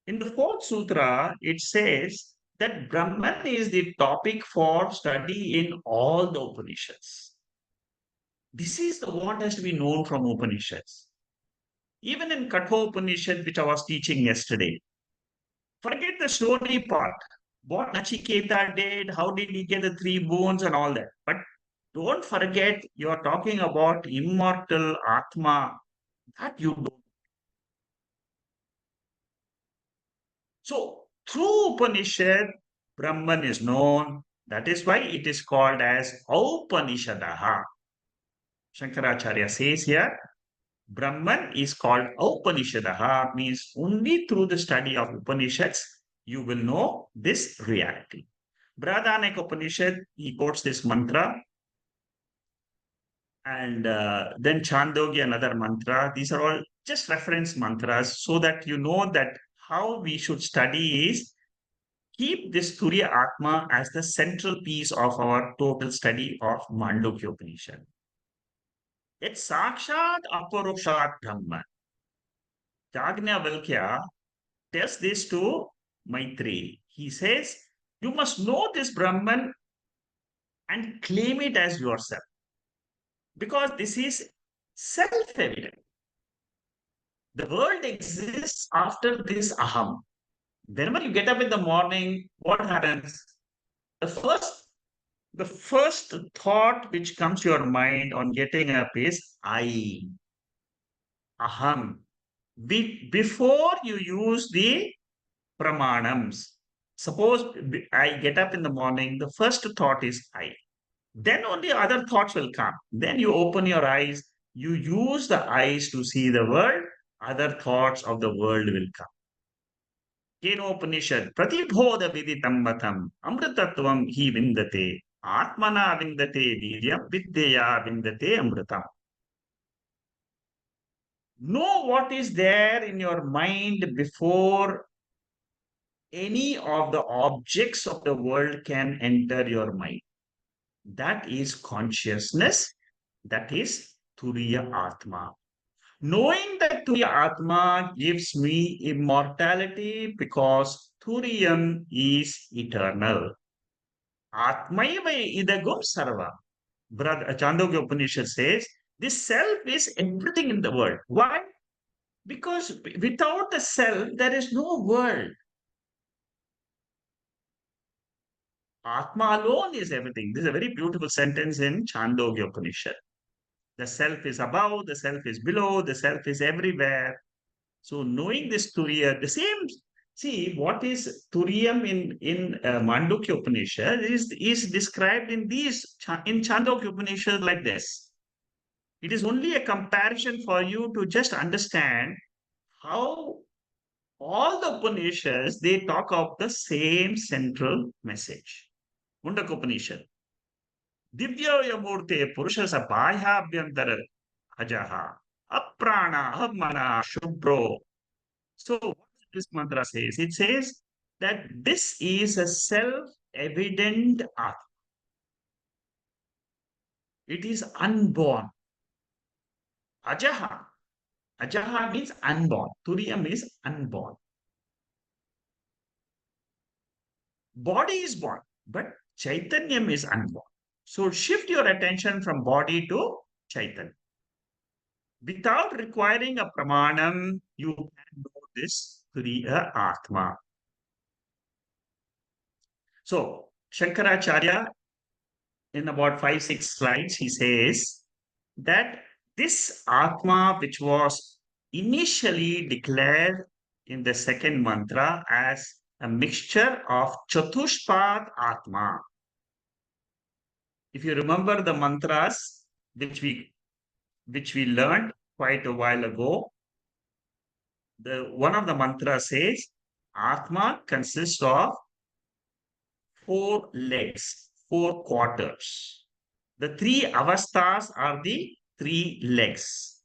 In the fourth sutra, it says that Brahman is the topic for study in all the Upanishads. This is the what has to be known from Upanishads. Even in Katha Upanishad, which I was teaching yesterday, forget the story part. What Nachiketa did, how did he get the 3 boons and all that. But don't forget, you are talking about immortal Atma. That you don't. So, through Upanishad, Brahman is known. That is why it is called as Upanishadaha. Shankaracharya says here, Brahman is called Upanishadaha, means only through the study of Upanishads you will know this reality. Brihadaranyaka Upanishad, he quotes this mantra, and then Chandogya, another mantra. These are all just reference mantras so that you know that how we should study is keep this Turiya Atma as the central piece of our total study of Mandukya Upanishad. It's Sakshat Aparokshat Brahman. Yajnavalkya tells this to Maitri. He says, you must know this Brahman and claim it as yourself. Because this is self-evident. The world exists after this aham. Whenever you get up in the morning, what happens? The first thought which comes to your mind on getting up is I, aham. Before you use the pramanams, suppose I get up in the morning, the first thought is I. Then only other thoughts will come. Then you open your eyes, you use the eyes to see the world, other thoughts of the world will come. Kenopanishad, Pratibodha viditam matam, amritatvam hi vindate, atmana vindate vidyam, vidya vindate amritam. Know what is there in your mind before any of the objects of the world can enter your mind. That is consciousness. That is Turiya Atma. Knowing that Turiya Atma gives me immortality because Turiyam is eternal. Atmaiva idagum sarva. Brother Chandogya Upanishad says, this self is everything in the world. Why? Because without the self, there is no world. Atma alone is everything. This is a very beautiful sentence in Chandogya Upanishad. The self is above, the self is below, the self is everywhere. So knowing this Turiya, the same, see what is Turiyam in Mandukya Upanishad is described in Chandogya Upanishad like this. It is only a comparison for you to just understand how all the Upanishads, they talk of the same central message. Mundaka Upanishad. Divya Murte Purusha Sabhayabhyantara Ajaha Aprana Abmana Shubro. So what this mantra says? It says that this is a self-evident Atma. It is unborn. Ajaha. Ajaha means unborn. Turiyam is unborn. Body is born, but Chaitanyam is unborn. So shift your attention from body to Chaitanya. Without requiring a pramanam, you can know this Turiya Atma. So Shankaracharya, in about 5, 6 slides, he says that this Atma, which was initially declared in the second mantra as a mixture of Chatushpad Atma. If you remember the mantras which we learned quite a while ago, the one of the mantras says Atma consists of 4 legs, 4 quarters. The 3 avasthas are the 3 legs.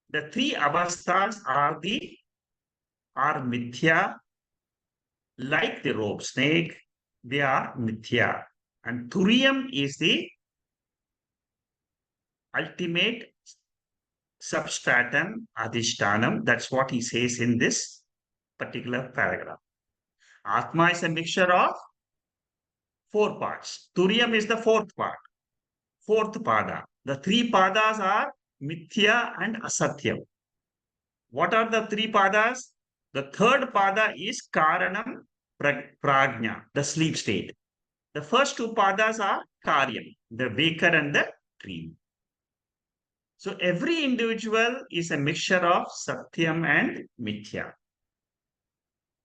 The 3 avasthas are Mithya, like the rope snake, they are Mithya. And Turiyam is the ultimate substratum, adhishtanam. That's what he says in this particular paragraph. Atma is a mixture of 4 parts. Turiyam is the fourth part, fourth pada. The 3 padas are Mithya and Asatyam. What are the 3 padas? The third pada is Karanam Prajna, the sleep state. The first 2 padas are Karyam, the waker and the dream. So every individual is a mixture of Satyam and Mithya.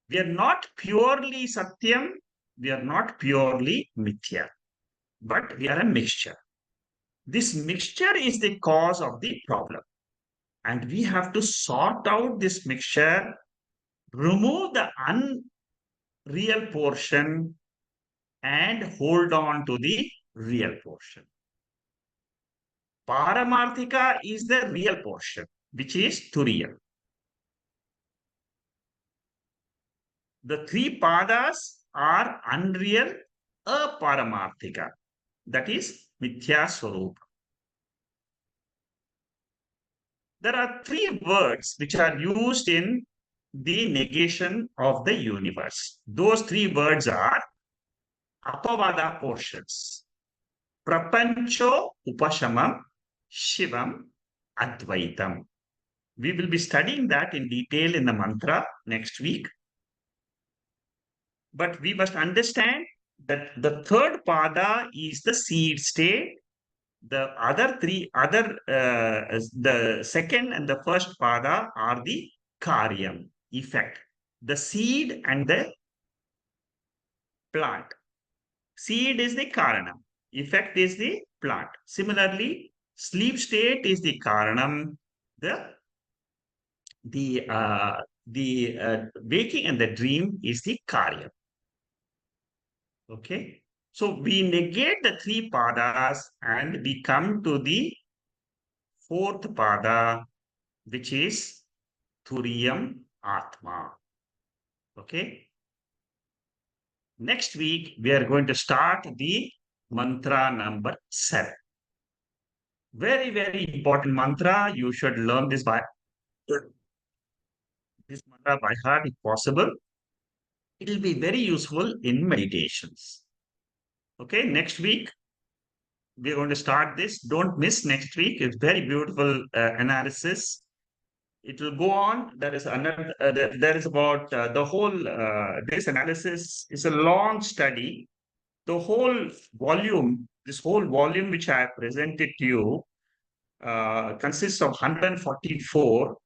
We are not purely Satyam, we are not purely Mithya, but we are a mixture. This mixture is the cause of the problem. And we have to sort out this mixture, remove the unreal portion, and hold on to the real portion. Paramarthika is the real portion, which is Turiya. The 3 padas are unreal, aparamarthika. That is Mithya Swarupa. There are 3 words which are used in the negation of the universe. Those 3 words are Apavada portions. Prapancho Upashamam Shivam Advaitam. We will be studying that in detail in the mantra next week. But we must understand that the third pada is the seed state. The the second and the first pada are the karyam, effect. The seed and the plant. Seed is the karanam, effect is the plant. Similarly, sleep state is the karanam, the waking and the dream is the karya. Okay, so we negate the 3 padas and we come to the fourth pada, which is Turiyam Atma. Okay, next week we are going to start the mantra number 7. Very, very important mantra. You should learn this mantra by heart if possible. It will be very useful in meditations. Okay, next week we're going to start this. Don't miss next week. It's very beautiful analysis. It will go on. There is another. There is about the whole. This analysis is a long study. The whole volume, this whole volume which I have presented to you, consists of 144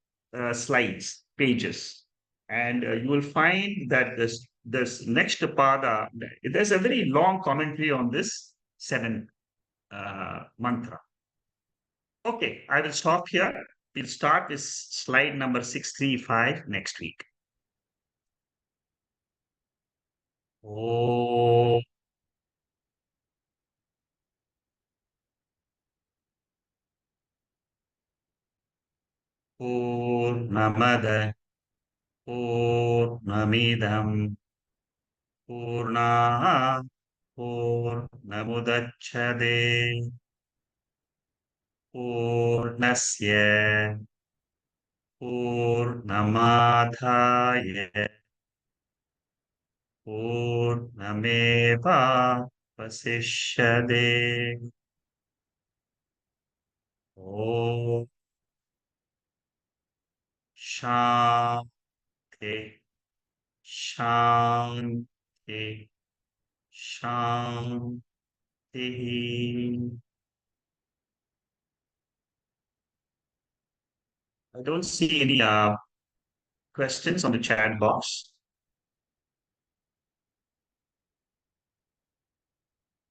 slides, pages, and you will find that this next pada, there's a very long commentary on this 7 mantra. Okay, I will stop here. We'll start with slide number 635 next week. Oh, Purnamada, Purnamidam, Purna, Purnamudachyate, Purnasya, Purnamadhaya, Purnameva Vasishyade. Om Shanti, Shanti, Shanti. I don't see any questions on the chat box.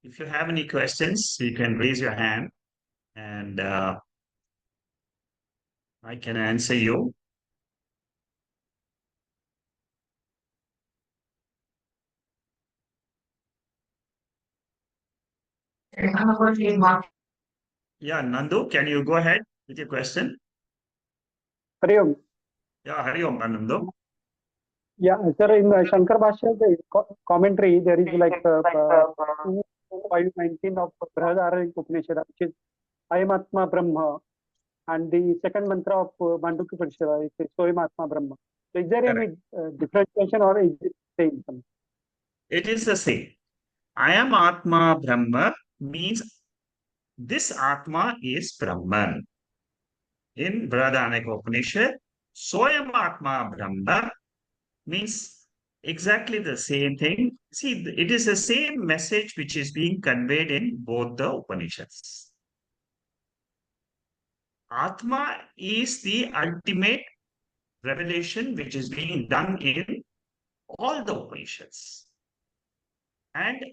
If you have any questions, you can raise your hand and I can answer you. Yeah, Nandu, can you go ahead with your question? Hari Om. Yeah, Hari Om, Nandu. Yeah, sir, in Shankar Bhashya, the commentary, there is like 519 of Brihadaranyaka Upanishad, which is I am Atma Brahma, and the second mantra of Mandukya Upanishad is Soyam Atma Brahma. So is there Correct. any differentiation or is it same? It is the same. I am Atma Brahma means this Atma is Brahman. In Brihadaranyaka Upanishad, Soyam Atma Brahma means exactly the same thing. See, it is the same message which is being conveyed in both the Upanishads. Atma is the ultimate revelation which is being done in all the Upanishads. And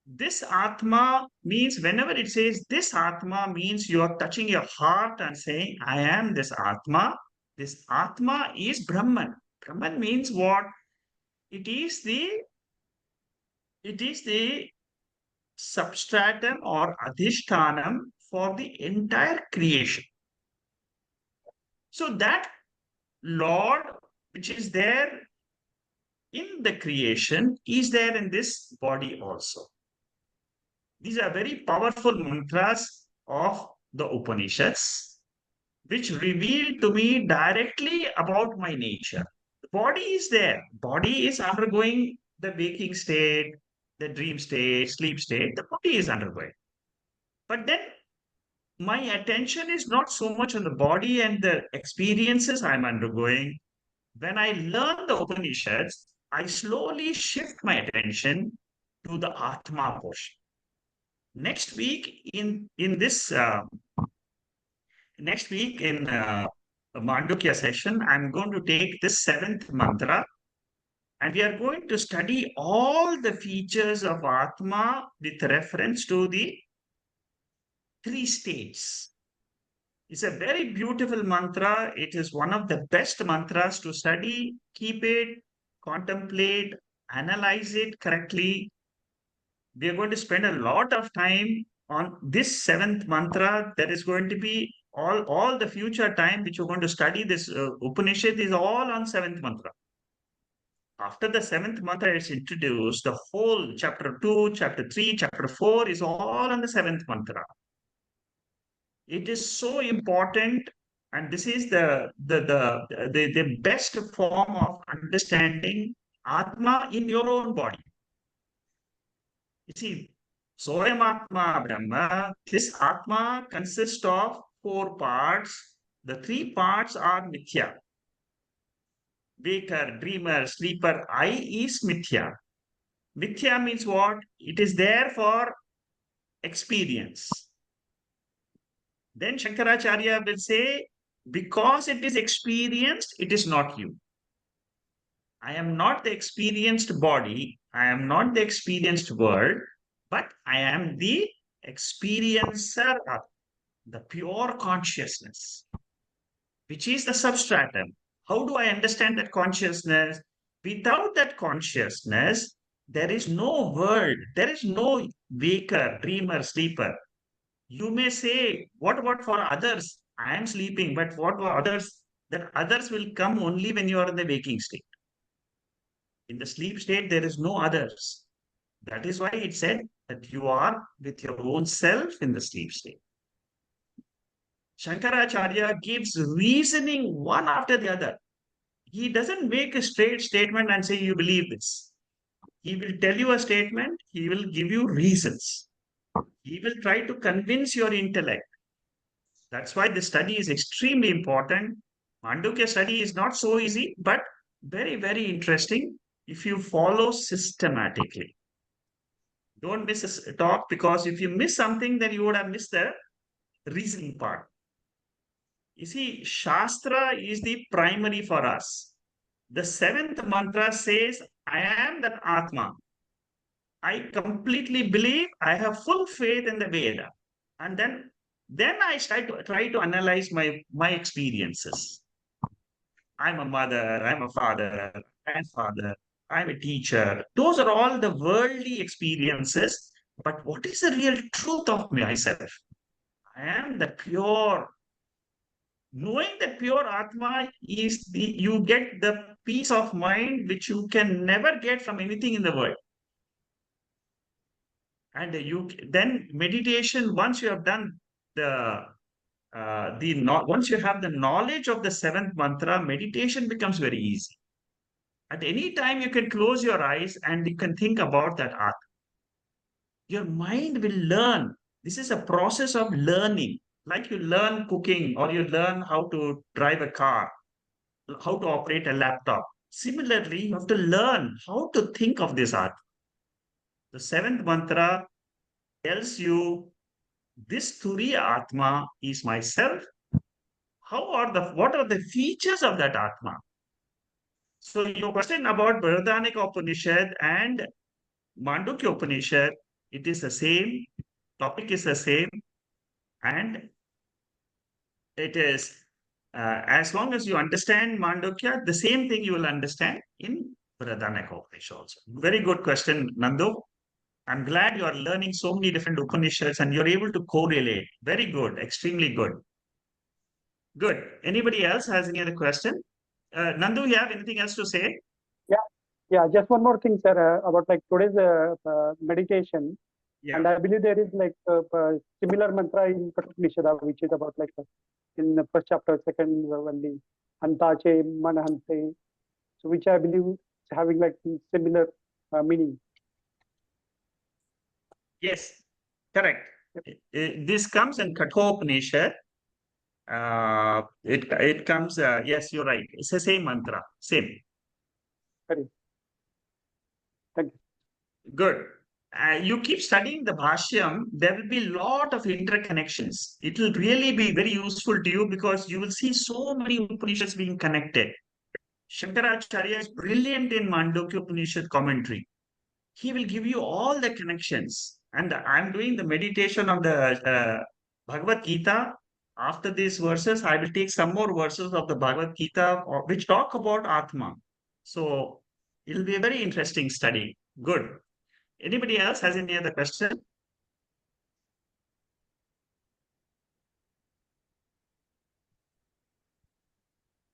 this Atma means whenever it says this Atma means you are touching your heart and saying, I am this Atma. This Atma is Brahman. Brahman means what? It is the substratum or adhishtanam for the entire creation. So that Lord, which is there in the creation, is there in this body also. These are very powerful mantras of the Upanishads, which reveal to me directly about my nature. The body is there. Body is undergoing the waking state, the dream state, sleep state. The body is undergoing. But then my attention is not so much on the body and the experiences I'm undergoing. When I learn the Upanishads, I slowly shift my attention to the Atma portion. Next week in this next week in Mandukya session, I'm going to take this seventh mantra and we are going to study all the features of Atma with reference to the three states. It's a very beautiful mantra. It is one of the best mantras to study, keep it, contemplate, analyze it correctly. We are going to spend a lot of time on this seventh mantra. That is going to be all the future time which you're going to study this Upanishad is all on seventh mantra. After the seventh mantra is introduced, the whole chapter 2, chapter 3, chapter 4 is all on the seventh mantra. It is so important, and this is the best form of understanding Atma in your own body. You see, Soyam Atma Brahma, this Atma consists of four parts. The three parts are Mithya. Waker, dreamer, sleeper, I is Mithya. Mithya means what? It is there for experience. Then Shankaracharya will say, because it is experienced, it is not you. I am not the experienced body, I am not the experienced world, but I am the experiencer of. the pure consciousness, which is the substratum. How do I understand that consciousness? Without that consciousness, there is no world, there is no waker, dreamer, sleeper. You may say, what about for others? I am sleeping, but what for others? That others will come only when you are in the waking state. In the sleep state, there is no others. That is why it said that you are with your own self in the sleep state. Shankaracharya gives reasoning one after the other. He doesn't make a straight statement and say, you believe this. He will tell you a statement, he will give you reasons. He will try to convince your intellect. That's why the study is extremely important. Mandukya study is not so easy, but very, very interesting if you follow systematically. Don't miss a talk, because if you miss something, then you would have missed the reasoning part. You see, Shastra is the primary for us. The seventh mantra says, I am that Atma. I completely believe, I have full faith in the Veda. And then I try to analyze my experiences. I'm a mother, I'm a father, grandfather, I'm a teacher. Those are all the worldly experiences. But what is the real truth of myself? I am the pure. Knowing that pure Atma is you get the peace of mind which you can never get from anything in the world. And you then meditation, once you have done once you have the knowledge of the seventh mantra, meditation becomes very easy. At any time, you can close your eyes and you can think about that art. Your mind will learn. This is a process of learning, like you learn cooking or you learn how to drive a car, how to operate a laptop. Similarly, you have to learn how to think of this art. The seventh mantra tells you this Turiya Atma is myself. What are the features of that Atma? So your question about Brihadaranyaka Upanishad and Mandukya Upanishad, it is the same, topic is the same, and it is as long as you understand Mandukya, the same thing you will understand in Brihadaranyaka Upanishad also. Very good question, Nandu. I'm glad you are learning so many different Upanishads and you're able to correlate. Very good, extremely good. Good. Anybody else has any other question? Nandu, you have anything else to say? Yeah. Just one more thing, sir, about like today's meditation. Yeah. And I believe there is like a similar mantra in Upanishad, which is about like in the first chapter, second only, Antache Manahante. So which I believe is having like similar meaning. Yes, correct. This comes in Kathopanishad. It comes, yes, you're right. It's the same mantra, same. Correct. Thank you. Good. You keep studying the Bhashyam, there will be a lot of interconnections. It will really be very useful to you because you will see so many Upanishads being connected. Shankaracharya is brilliant in Mandukya Upanishad commentary. He will give you all the connections. And I'm doing the meditation on the Bhagavad Gita. After these verses, I will take some more verses of the Bhagavad Gita which talk about Atma. So it'll be a very interesting study. Good. Anybody else has any other question?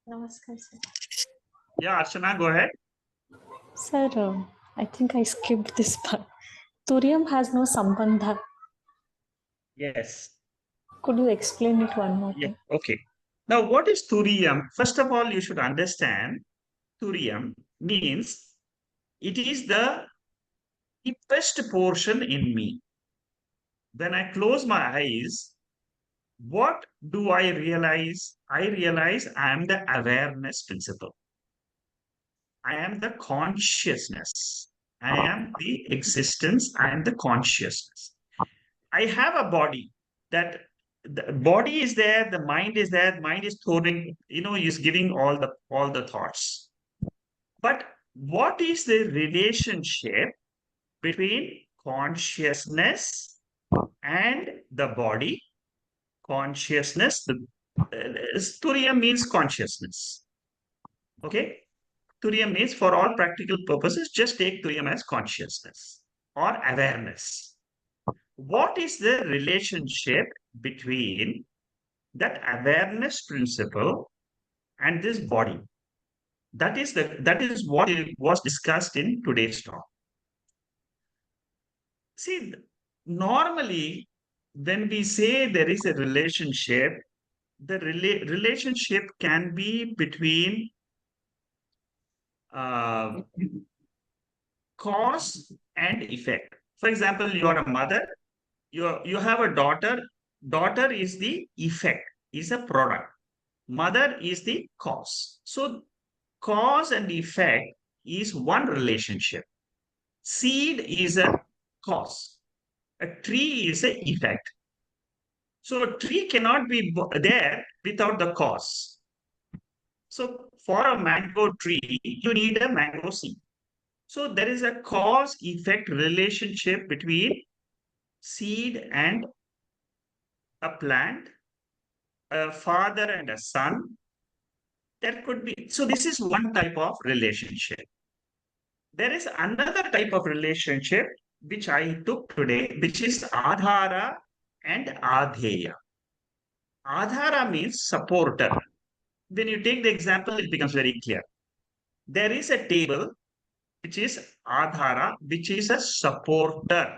Namaskar, sir. Yeah, Archana, go ahead. Sir, I think I skipped this part. Turiam has no sambandha. Yes. Could you explain it one more Yeah. time? Okay. Now, what is Turiyam? First of all, you should understand Turiyam means it is the deepest portion in me. When I close my eyes, what do I realize? I realize I am the awareness principle. I am the consciousness. I am the existence. I am the consciousness. I have a body. That the body is there, the mind is there, the mind is throwing, is giving all the thoughts. But what is the relationship between consciousness and the body, consciousness. Turiya means consciousness. Okay? Turiya means for all practical purposes, just take Turiya as consciousness or awareness. What is the relationship between that awareness principle and this body? That is what was discussed in today's talk. See, normally when we say there is a relationship, the relationship can be between uh, cause and effect. For example, you are a mother, you have a daughter. Daughter is the effect, is a product. Mother is the cause. So cause and effect is one relationship. Seed is a cause. A tree is an effect. So a tree cannot be there without the cause. So for a mango tree, you need a mango seed. So there is a cause-effect relationship between seed and a plant, a father and a son. There could be, so this is one type of relationship. There is another type of relationship which I took today, which is adhara and adheya. Adhara means supporter. When you take the example, it becomes very clear. There is a table which is adhara, which is a supporter.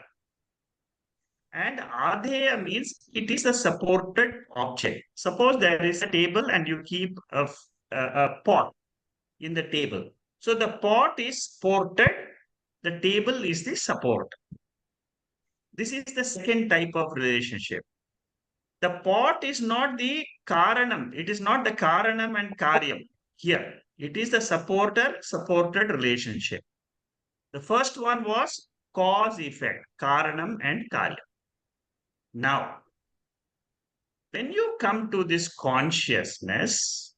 And adheya means it is a supported object. Suppose there is a table and you keep a pot in the table. So the pot is supported, the table is the support. This is the second type of relationship. The pot is not the karanam. It is not the karanam and karyam here. It is the supported relationship. The first one was cause effect, karanam and karyam. Now, when you come to this consciousness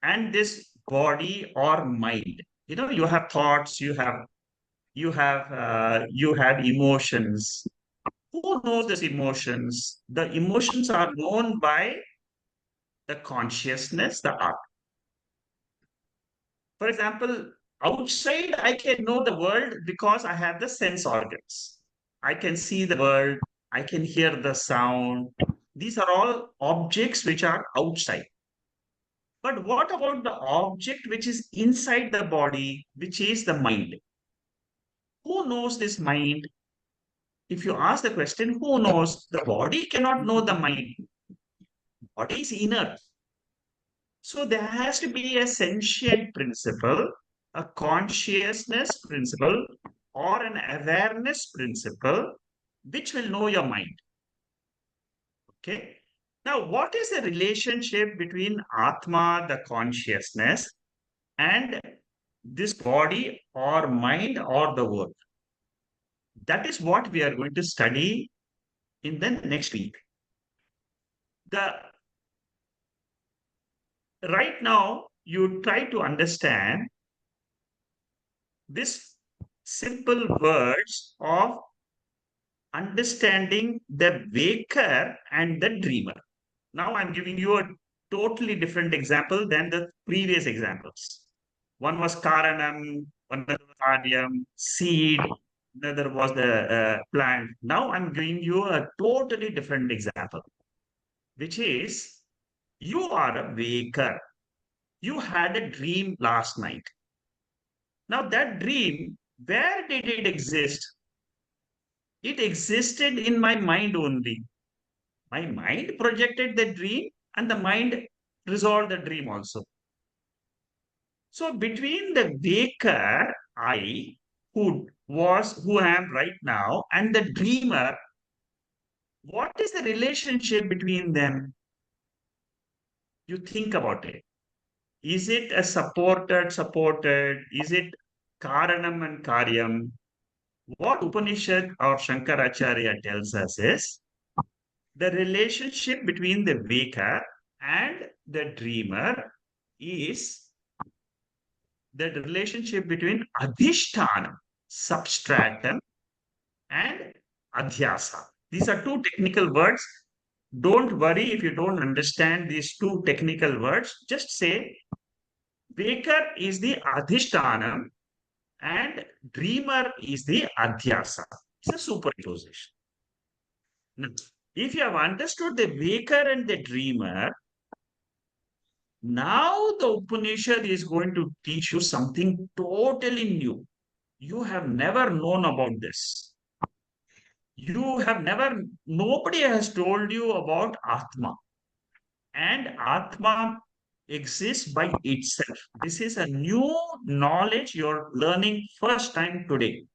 and this body or mind, you have thoughts, you have emotions. Who knows these emotions? The emotions are known by the consciousness, the art. For example, outside I can know the world because I have the sense organs. I can see the world, I can hear the sound. These are all objects which are outside. But what about the object which is inside the body, which is the mind? Who knows this mind? If you ask the question, who knows? The body cannot know the mind. Body is inert. So there has to be a sentient principle, a consciousness principle, or an awareness principle, which will know your mind. Okay. Now, what is the relationship between Atma, the consciousness, and this body or mind or the world? That is what we are going to study in the next week. Right now, you try to understand this simple words of understanding the waker and the dreamer. Now I'm giving you a totally different example than the previous examples. One was Karanam, another was Adyam, seed, another was the plant. Now I'm giving you a totally different example, which is you are a waker. You had a dream last night. Now that dream, where did it exist? It existed in my mind only. My mind projected the dream and the mind resolved the dream also. So between the waker, I, who I am right now, and the dreamer, what is the relationship between them? You think about it. Is it a supported? Is it Karanam and Karyam? What Upanishad or Shankaracharya tells us is the relationship between the waker and the dreamer is the relationship between adhishtanam, substratum, and adhyasa. These are two technical words. Don't worry if you don't understand these two technical words. Just say waker is the adhishtanam and dreamer is the adhyasa. It's a superimposition. Now, if you have understood the waker and the dreamer, now the Upanishad is going to teach you something totally new. You have never known about this. Nobody has told you about Atma. And Atma exists by itself. This is a new knowledge you're learning first time today.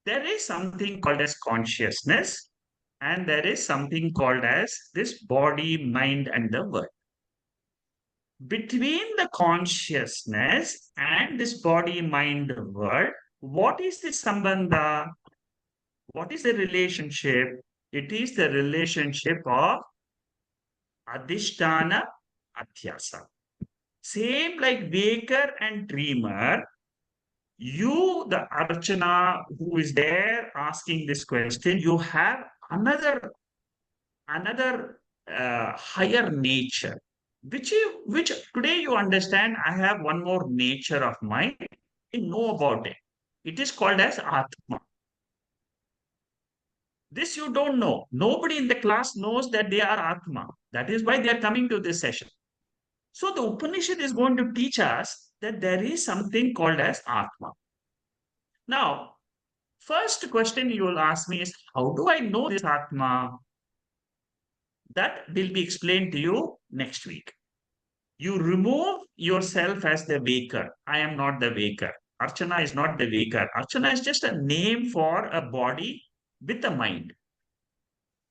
There is something called as consciousness, and there is something called as this body, mind, and the world. Between the consciousness and this body, mind, world, what is the sambandha? What is the relationship? It is the relationship of adhisthana adhyasa. Same like waker and dreamer, you, the Archana who is there asking this question, you have another higher nature, which today you understand. I have one more nature of mine. You know about it. It is called as Atma. This you don't know. Nobody in the class knows that they are Atma. That is why they are coming to this session. So the Upanishad is going to teach us that there is something called as Atma. Now, first question you will ask me is, how do I know this Atma? That will be explained to you next week. You remove yourself as the waker. I am not the waker. Archana is not the waker. Archana is just a name for a body with a mind.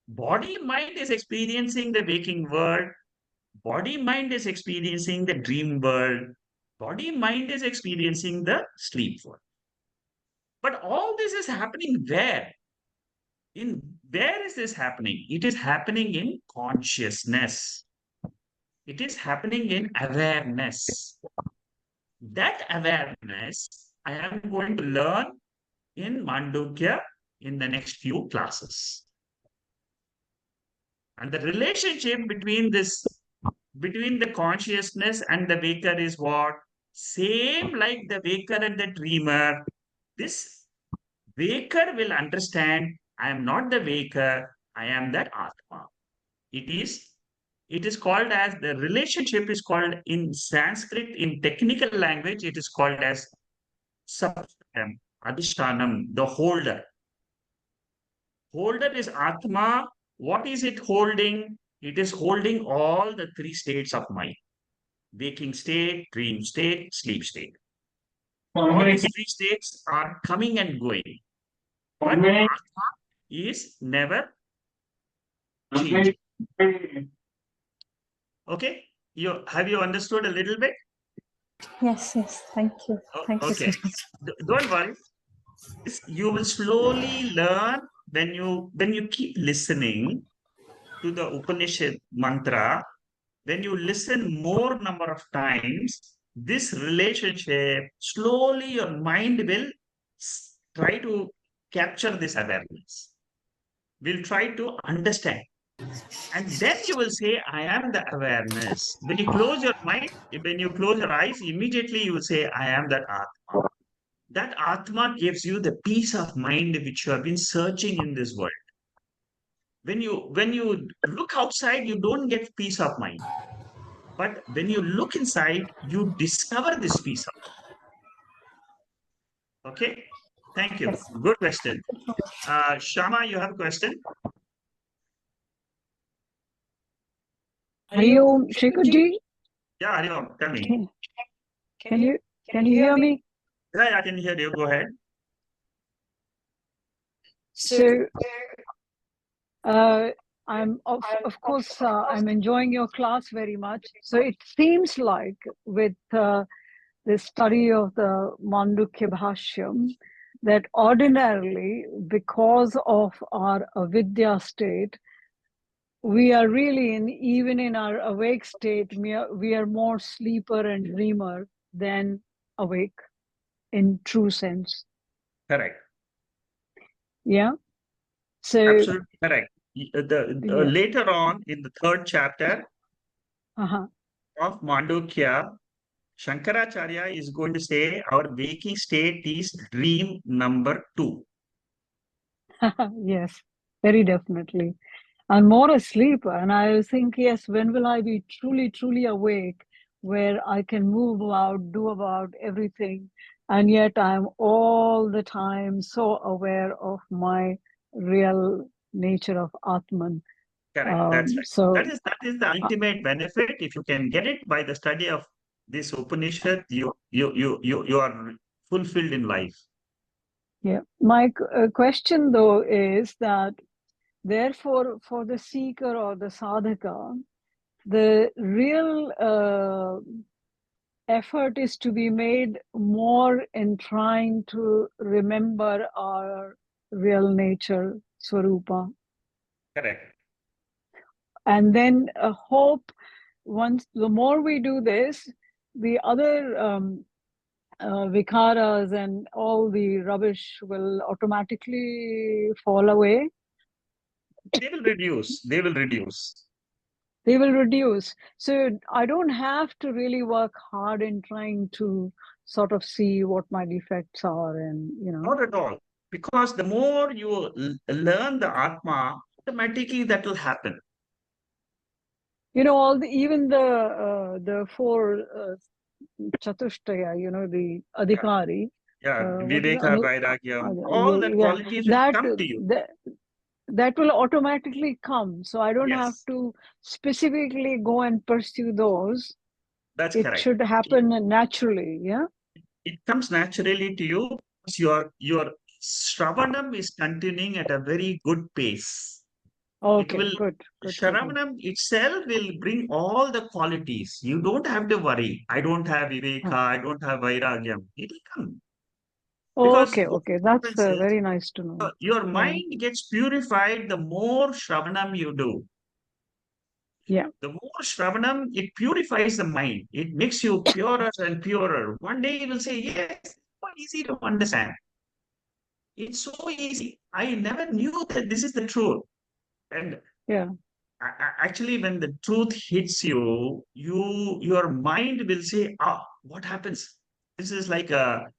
Body mind is experiencing the waking world. Body mind is experiencing the dream world. Body mind is experiencing the sleep world. But all this is happening where? Where is this happening? It is happening in consciousness. It is happening in awareness. That awareness I am going to learn in Mandukya in the next few classes. And the relationship between the consciousness and the waker is what? Same like the waker and the dreamer. This waker will understand, I am not the waker, I am that Atma. It is called as, the relationship is called in Sanskrit, in technical language, it is called as Saptam, Adhishtanam, the holder. Holder is Atma. What is it holding? It is holding all the three states of mind. Waking state, dream state, sleep state. All these three states are coming and going. But Atma is never changing. Okay? Have you understood a little bit? Yes, thank you. Thank you so Okay. much. Don't worry. You will slowly learn when you keep listening to the Upanishad mantra. When you listen more number of times, this relationship, slowly your mind will try to capture this awareness. Will try to understand. And then you will say, I am the awareness. When you close your mind, when you close your eyes, immediately you will say, I am that Atma. That Atma gives you the peace of mind which you have been searching in this world. When you look outside, you don't get peace of mind. But when you look inside, you discover this peace of mind. Okay? Thank you. Yes. Good question. Shama, you have a question? Hari Om, Shrikurji. Yeah, Hari Om, tell me. Can you hear me? Yeah, I can hear you. Go ahead. So, I'm of course I'm enjoying your class very much. So it seems like with the study of the Mandukya Bashyam, that ordinarily, because of our avidya state, we are really even in our awake state, we are more sleeper and dreamer than awake in true sense. Correct. Yeah. So absolutely correct. later on in the third chapter Uh-huh. of Mandukya, Shankaracharya is going to say our waking state is dream number 2. Yes, very definitely. And more asleep. And I think, yes, when will I be truly, truly awake, where I can move about, do about everything, and yet I'm all the time so aware of my real nature of Atman. Correct. That's right. So That is the ultimate benefit. If you can get it by the study of this Upanishad, you are fulfilled in life. yeah, my question though is that therefore for the seeker or the sadhaka, the real effort is to be made more in trying to remember our real nature, Swarupa. Correct. And then hope, once the more we do this, the other vikaras and all the rubbish will automatically fall away. They will reduce. They will reduce. They will reduce. So I don't have to really work hard in trying to sort of see what my defects are, and Not at all. Because the more you learn the Atma, automatically that will happen. all even the four chatushtaya, the adhikari. Yeah, What is Viveka, Vairagya, all that yeah, qualities will come to you. that will automatically come. So I don't have Yes, to specifically go and pursue those. that's It correct. should happen naturally. Yeah. It comes naturally to you because your Shravanam is continuing at a very good pace. It Okay. will, Good. Good. Good. Shravanam itself will bring all the qualities. You don't have to worry. I don't have Viveka, Huh. I don't have Vairagyam. It will come. Because Okay. what Okay. That's happens is very nice to know. your Yeah. mind gets purified the more Shravanam you do. Yeah. The more Shravanam, it purifies the mind. It makes you purer and purer. One day you will say, yes, it's so easy to understand. It's so easy. I never knew that this is the truth. And Yeah. actually, when the truth hits you, your mind will say, ah, what happens? This is like a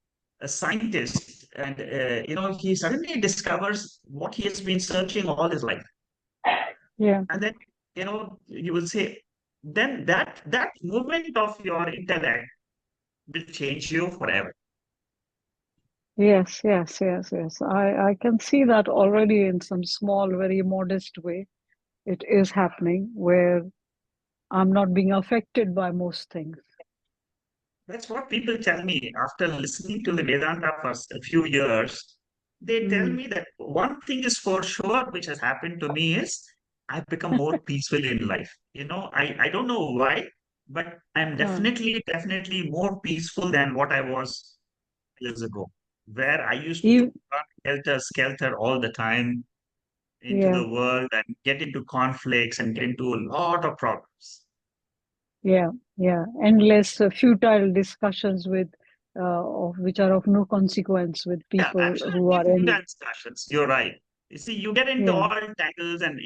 scientist, and he suddenly discovers what he has been searching all his life. Yeah. And then, you will say, then that movement of your intellect will change you forever. Yes. Yes. Yes. Yes. I can see that already in some small, very modest way. It is happening where I'm not being affected by most things. That's what people tell me after listening to the Vedanta for a few years. They tell Mm. me that one thing is for sure, which has happened to me, is I've become more peaceful in life. I don't know why, but I'm Huh. definitely more peaceful than what I was years ago, where I used to Ev- run helter-skelter all the time into Yeah. the world and get into conflicts and get into a lot of problems. Yeah. Yeah. Endless futile discussions which are of no consequence with Yeah, people who absolutely are any. futile discussions. You're right. You see, you get into Yeah. all tangles and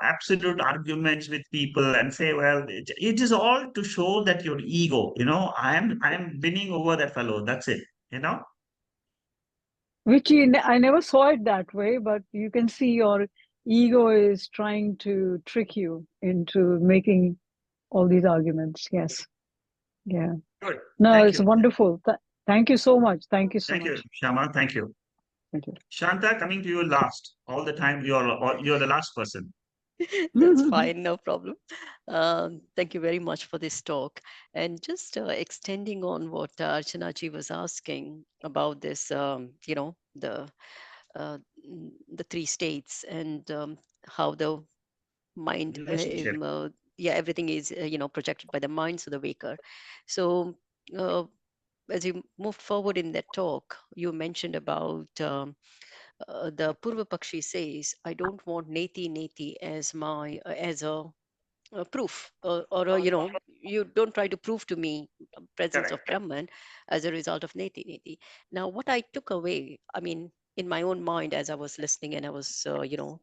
absolute arguments with people and say, well, it is all to show that your ego. I am winning over that fellow. That's it. You know. Which I never saw it that way, but you can see your ego is trying to trick you into making all these arguments. Yes. Yeah. Good. No, Thank it's you. wonderful. Thank you so much. Thank you so Thank you, much. Shama. Thank you. Thank you. Shanta, coming to you last. All the time, you're the last person. That's fine, no problem. Thank you very much for this talk. And just extending on what Archanaji was asking about this, uh, the three states and how the mind, Relationship. yeah, everything is, projected by the mind, so the waker. So uh, as you moved forward in that talk, you mentioned about the Purva Pakshi says, I don't want neti-neti as as a proof, or you don't try to prove to me presence of Correct. Brahman as a result of neti-neti. Now, what I took away, I mean, in my own mind, as I was listening and I was,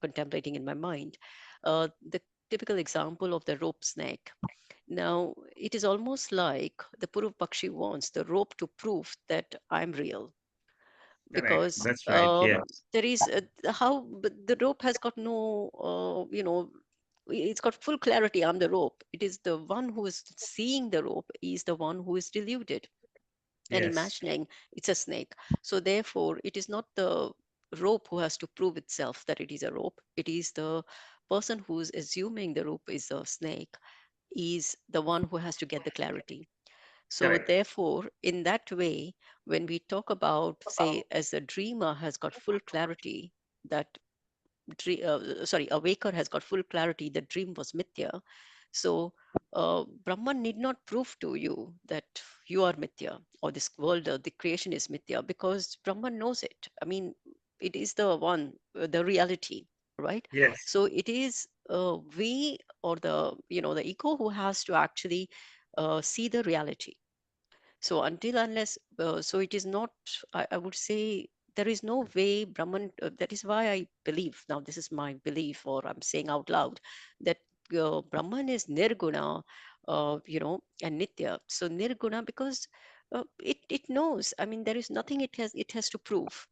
contemplating in my mind, the typical example of the rope snake. Now, it is almost like the Purva Pakshi wants the rope to prove that I'm real, Correct. because That's right. Yes. there is how but the rope has got no, it's got full clarity. I'm the rope. It is the one who is seeing the rope is the one who is deluded and Yes. imagining it's a snake. So therefore, it is not the rope who has to prove itself that it is a rope. It is the person who is assuming the rope is a snake is the one who has to get the clarity. So Correct. therefore, in that way, when we talk about, say, as a dreamer has got full clarity that awaker has got full clarity that dream was mithya. So Brahman need not prove to you that you are mithya or this world, the creation is mithya, because Brahman knows it. I mean, it is the one, the reality, right? Yes. So it is we, or the ego, who has to actually see the reality. So until unless, so it is not, I would say, there is no way Brahman, that is why I believe, now this is my belief, or I'm saying out loud, that Brahman is nirguna, and nitya. So nirguna, because it knows, I mean, there is nothing it has to prove.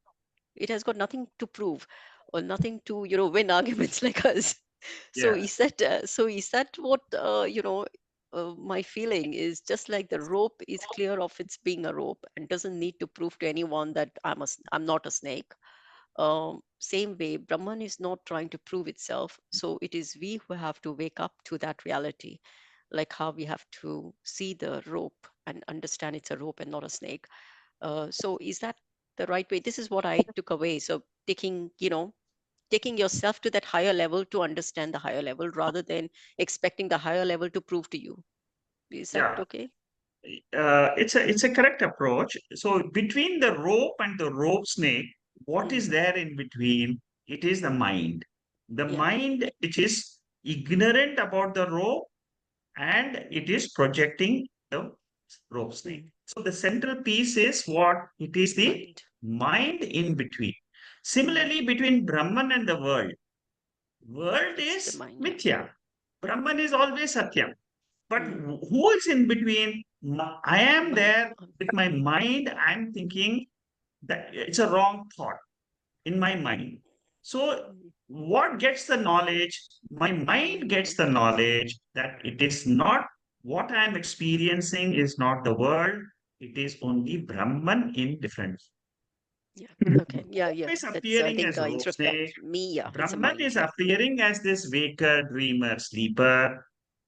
It has got nothing to prove, or nothing to, win arguments like us. So Yeah. is that what, my feeling is, just like the rope is clear of its being a rope and doesn't need to prove to anyone that I'm not a snake. Same way, Brahman is not trying to prove itself. So it is we who have to wake up to that reality, like how we have to see the rope and understand it's a rope and not a snake. So is that the right way? This is what I took away. So taking yourself to that higher level to understand the higher level, rather than expecting the higher level to prove to you. Is that Yeah. okay? It's a correct approach. So between the rope and the rope snake, what is Mm, there in between? It is the mind. The yeah. mind which is ignorant about the rope, and it is projecting the rope snake. Mm, So the central piece is what? It is the mind. mind in between. Mm, Similarly, between Brahman and the world it's the is mind. Yeah. Mithya. Brahman is always Satyam. But Mm, who is in between? I am mind. there with my mind. I'm thinking that it's a wrong thought in my mind. So, Mm, what gets the knowledge? My mind gets mind. the knowledge that it is not what I'm experiencing, is not the world. It is only Brahman in different. Yeah. Okay. Yeah. Yeah. Is That's, I appearing think, as rope instead of snake. me. Yeah. It's a Brahman mind. is Yeah. appearing as this waker, dreamer, sleeper.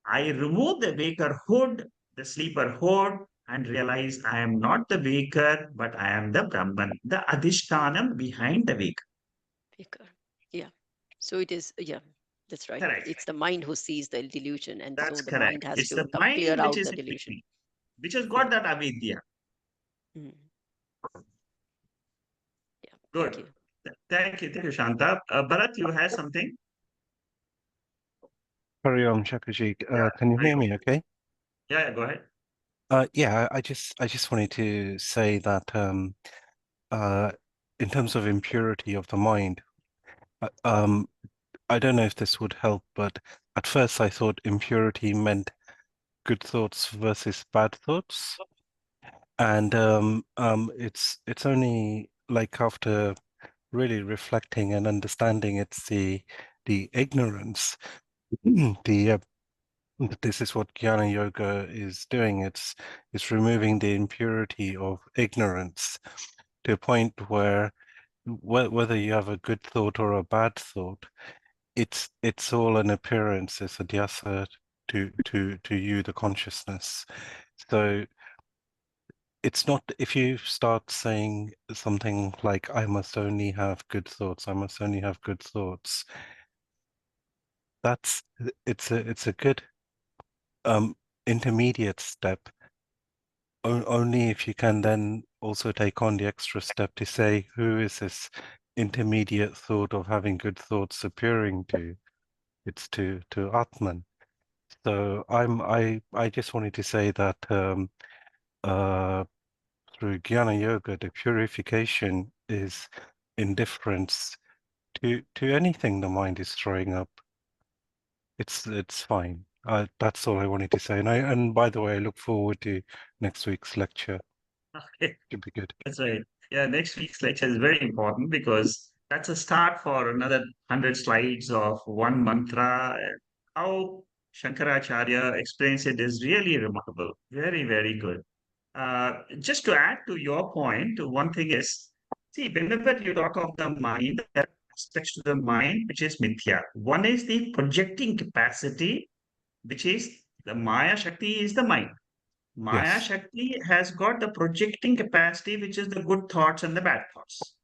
I remove the waker hood, the sleeper hood, and realize I am not the waker, but I am the Brahman, the Adhishtanam behind the waker. Picker. Yeah. So it is. Yeah. That's right. Correct. It's the mind who sees the delusion, and so That's the mind correct. has It's to the clear mind which out is the in delusion. between, which has Yeah. got that avidya. Mm, yeah. Good. Thank you. Thank you. Thank you, Shanta. Bharat, you have something? Carry on, Shakaji. Yeah. Can you Very hear good. me okay? Yeah, go ahead. Yeah, I just wanted to say that uh, in terms of impurity of the mind, uh, um, I don't know if this would help, but at first I thought impurity meant good thoughts versus bad thoughts, and it's only like after really reflecting and understanding it's the ignorance, the this is what Jnana Yoga is doing. It's removing the impurity of ignorance to a point where whether you have a good thought or a bad thought, it's all an appearance. It's a dhyasa to you, the consciousness. So it's not if you start saying something like I must only have good thoughts, I must only have good thoughts. That's it's a good intermediate step. Only if you can then also take on the extra step to say, who is this intermediate thought of having good thoughts appearing to? It's to Atman. So I just wanted to say that uh, through Jnana Yoga, the purification is indifference to anything the mind is throwing up. It's fine. That's all I wanted to say. And by the way, I look forward to next week's lecture. Okay, Should be good. that's right. Yeah, next week's lecture is very important because that's a start for another 100 slides of one mantra. How Shankaracharya explains it is really remarkable. Very, very good. Just to add to your point, one thing is, see, whenever you talk of the mind, there are aspects to the mind which is Mithya. One is the projecting capacity, which is the Maya Shakti is the mind. Maya Yes. Shakti has got the projecting capacity, which is the good thoughts and the bad thoughts.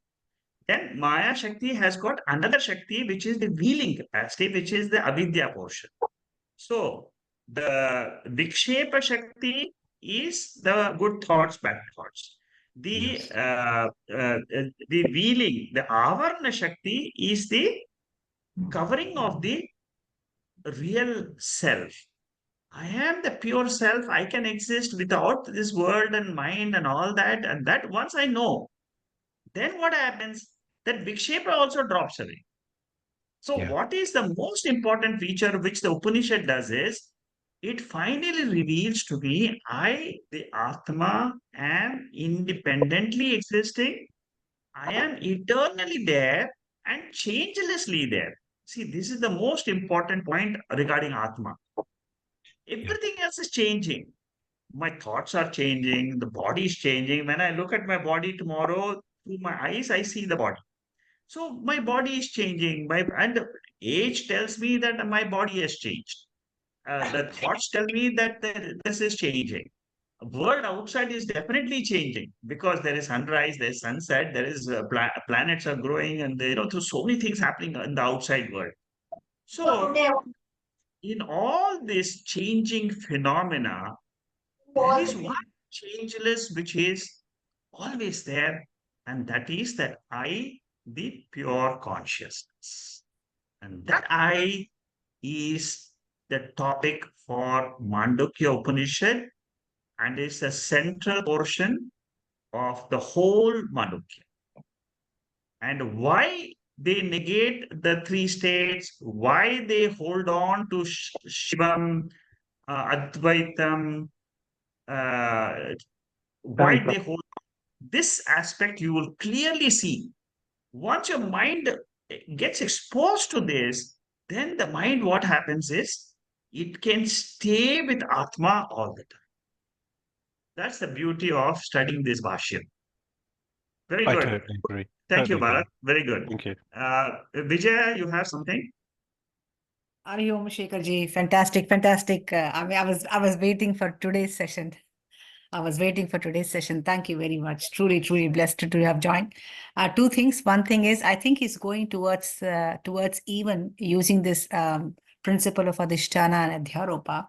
Then Maya Shakti has got another Shakti, which is the wheeling capacity, which is the avidya portion. So the Vikshepa Shakti is the good thoughts, bad thoughts. Yes. The wheeling, the Avarna Shakti is the covering of the real self. I am the pure self. I can exist without this world and mind and all that. And that once I know, then what happens? That Vikshepa also drops away. So, Yeah. what is the most important feature which the Upanishad does is it finally reveals to me I, the Atma, am independently existing. I am eternally there and changelessly there. See, this is the most important point regarding Atma. Yeah. Everything else is changing. My thoughts are changing, the body is changing. When I look at my body tomorrow through my eyes, I see the body. So my body is changing. And age tells me that my body has changed. The thoughts tell me that this is changing. World outside is definitely changing because there is sunrise, there is sunset, there is planets are growing, and there's so many things happening in the outside world. So in all this changing phenomena, there is one changeless which is always there, and that is that I, the pure consciousness. And that I is the topic for Mandukya Upanishad and is a central portion of the whole Mandukya. And why they negate the three states, why they hold on to Shivam, Advaitam, uh, why Tantra. they hold this aspect, you will clearly see. Once your mind gets exposed to this, then the mind, what happens is, it can stay with Atma all the time. That's the beauty of studying this Bhashya. Very I good. totally agree. Thank you, Totally Bharat. agree. Very good. Thank you. Vijaya, you have something? Hari Om Shekhar-ji, fantastic, fantastic. I was waiting for today's session. Thank you very much. Truly, truly blessed to have joined. Two things. One thing is, I think he's going towards even using this principle of Adhisthana and Adhyaropa,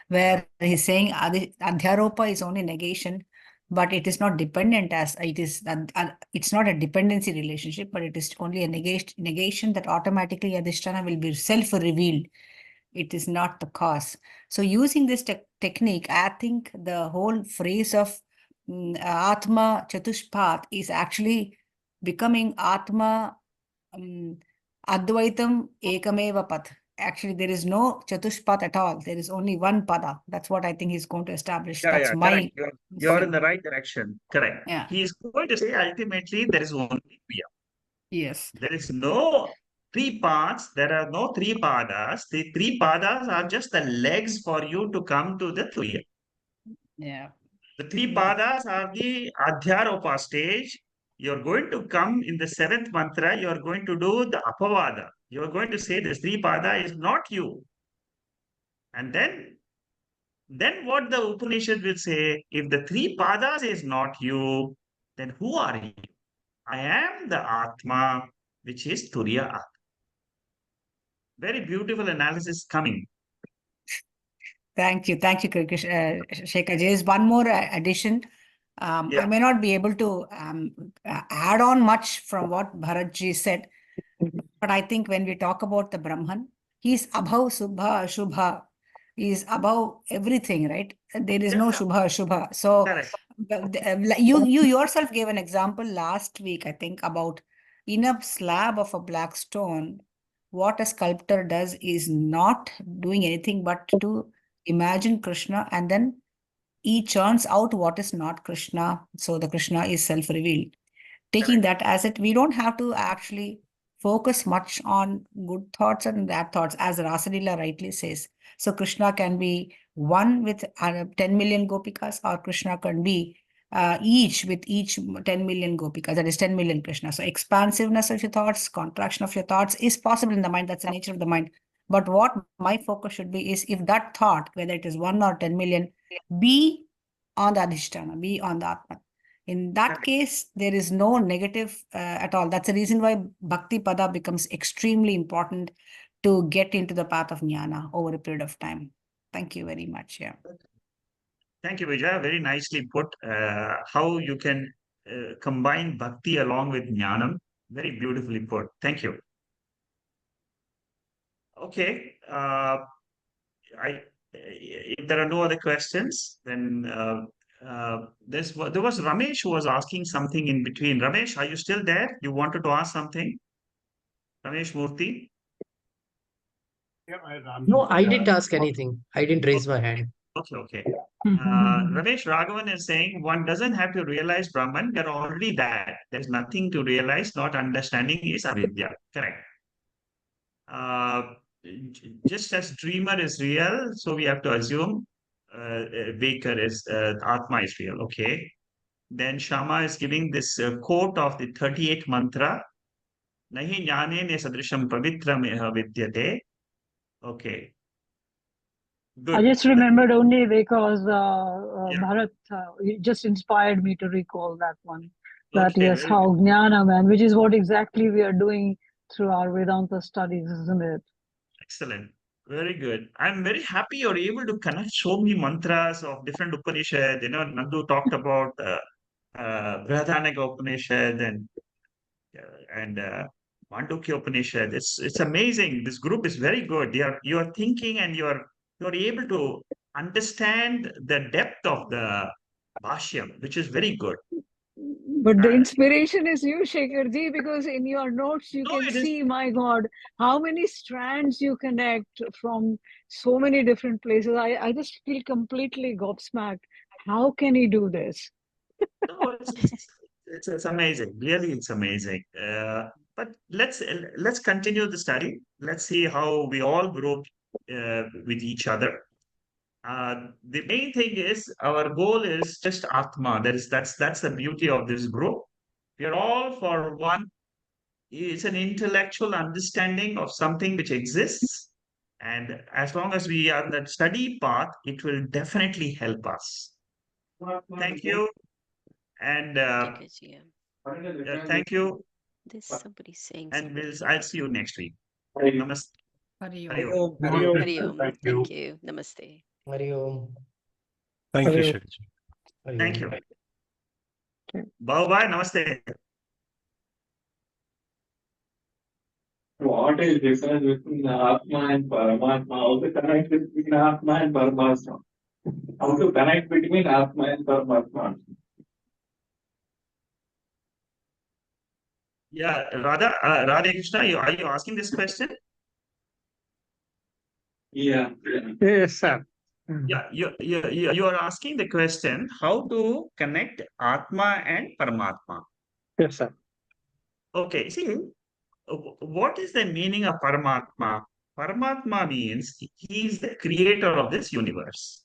where he's saying Adhyaropa is only negation, but it is not dependent as it is. It's not a dependency relationship, but it is only a negation that automatically Adhisthana will be self-revealed. It is not the cause. So using this technique, I think the whole phrase of Atma Chatushpat is actually becoming Atma Advaitam Ekameva Path. Actually, there is no Chatushpat at all. There is only one pada. That's what I think he's going to establish. Yeah, That's yeah, my correct. You're in the right direction. Correct. Yeah. He is going to say ultimately there is only Kriya. Yes. There is no three paths. There are no three padas. The three padas are just the legs for you to come to the Kriya. Yeah. The three padas are the Adhyaropa stage. You're going to come in the seventh mantra. You're going to do the Apavada. You're going to say this three pada is not you. And then what the Upanishad will say, if the three padas is not you, then who are you? I am the Atma, which is Turiya Atma. Very beautiful analysis coming. Thank you, Shekhar. There is one more addition. Yeah. I may not be able to add on much from what Bharatji said, but I think when we talk about the Brahman, he's above Subha, Shubha. He's above everything, right? There is no Yeah. Shubha, Shubha. So Correct. you yourself gave an example last week, I think, about in a slab of a black stone, what a sculptor does is not doing anything but to imagine Krishna, and then he churns out what is not Krishna. So the Krishna is self-revealed. Taking that as it, we don't have to actually focus much on good thoughts and bad thoughts, as Rasalila rightly says. So Krishna can be one with 10 million gopikas, or Krishna can be each with each 10 million gopikas, that is 10 million Krishna. So expansiveness of your thoughts, contraction of your thoughts is possible in the mind. That's the nature of the mind. But what my focus should be is, if that thought, whether it is 1 or 10 million, be on the Adhisthana, be on the Atma. In that case, there is no negative at all. That's the reason why Bhakti Pada becomes extremely important to get into the path of Jnana over a period of time. Thank you very much. Yeah. Thank you, Vijaya. Very nicely put. How you can combine bhakti along with jnanam. Very beautifully put. Thank you. Okay. If there are no other questions, then there was Ramesh who was asking something in between. Ramesh, are you still there? You wanted to ask something? Ramesh Murthy? No, I didn't ask anything. I didn't raise my hand. Okay. Ramesh Raghavan is saying one doesn't have to realize Brahman, they're already that. There's nothing to realize, not understanding is avidya. Correct. Just as dreamer is real, so we have to assume Baker is Atma is real. Okay. Then Shama is giving this quote of the 38th mantra. Nahi jnane ne sadrisham pavitram vidyate. Okay. I Good. just remembered only because Yeah. Bharat it just inspired me to recall that one. That Okay, yes, very how Jnana man, which is what exactly we are doing through our Vedanta studies, isn't it? excellent. Very good. I'm very happy you're able to connect so many mantras of different Upanishad. You know, Nandu talked about Brihadaranyaka Upanishad and Mandukya Upanishad. It's amazing. This group is very good. You're thinking and you're able to understand the depth of the Bhashyam, which is very good. But the inspiration is you, Shekharji, because in your notes you No, can it is see, my God, how many strands you connect from so many different places. I just feel completely gobsmacked. How can he do this? no, it's amazing. Really, it's amazing. But let's continue the study. Let's see how we all grow with each other. The main thing is our goal is just Atma. That's the beauty of this group. We are all for one. It's an intellectual understanding of something which exists. And as long as we are on that study path, it will definitely help us. Thank you. And thank you. There's somebody saying And something. I'll see you next week. Namaste. Hari Hari Om. Om. Hari Om. Thank you. Namaste. Hari Om. Thank you, Hari Om. Shakti. Hari Thank Om. you. Bye-bye. Namaste. What is difference between Atma and Paramatma? How to connect between Atma and Paramatma? How to connect between Atma and Paramatma? Yeah, Radha Krishna, are you asking this question? Yeah. Yes, sir. Yeah, you are asking the question how to connect Atma and Paramatma. Yes, sir. Okay, see, what is the meaning of Paramatma? Paramatma means he is the creator of this universe.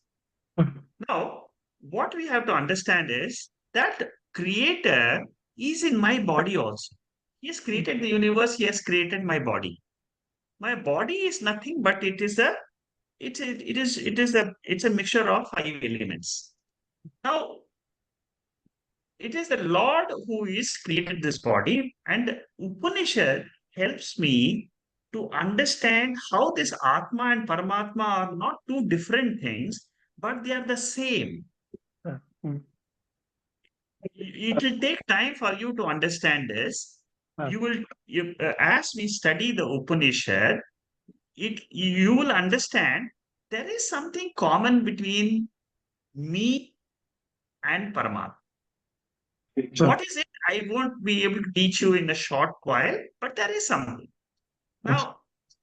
Now, what we have to understand is that creator is in my body also. He has created the universe, he has created my body. My body is nothing but it's a mixture of 5 elements. Now, it is the Lord who is created this body, and Upanishad helps me to understand how this Atma and Paramatma are not two different things, but they are the same. It will take time for you to understand this. As we study the Upanishad, you will understand there is something common between me and Paramatma. What is it? I won't be able to teach you in a short while, but there is something. Now,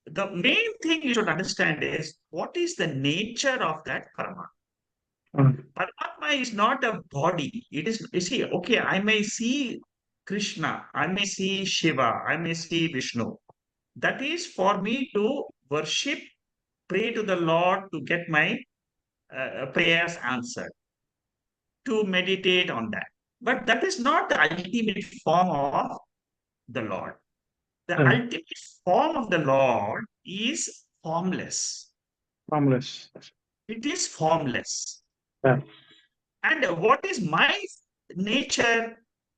the main thing you should understand is what is the nature of that Paramatma. Paramatma is not a body. It is, you see, okay, I may see Krishna, I may see Shiva, I may see Vishnu. That is for me to worship, pray to the Lord to get my prayers answered, to meditate on that. But that is not the ultimate form of the Lord. The ultimate form of the Lord is formless. Formless. It is formless. Yeah. And what is my nature?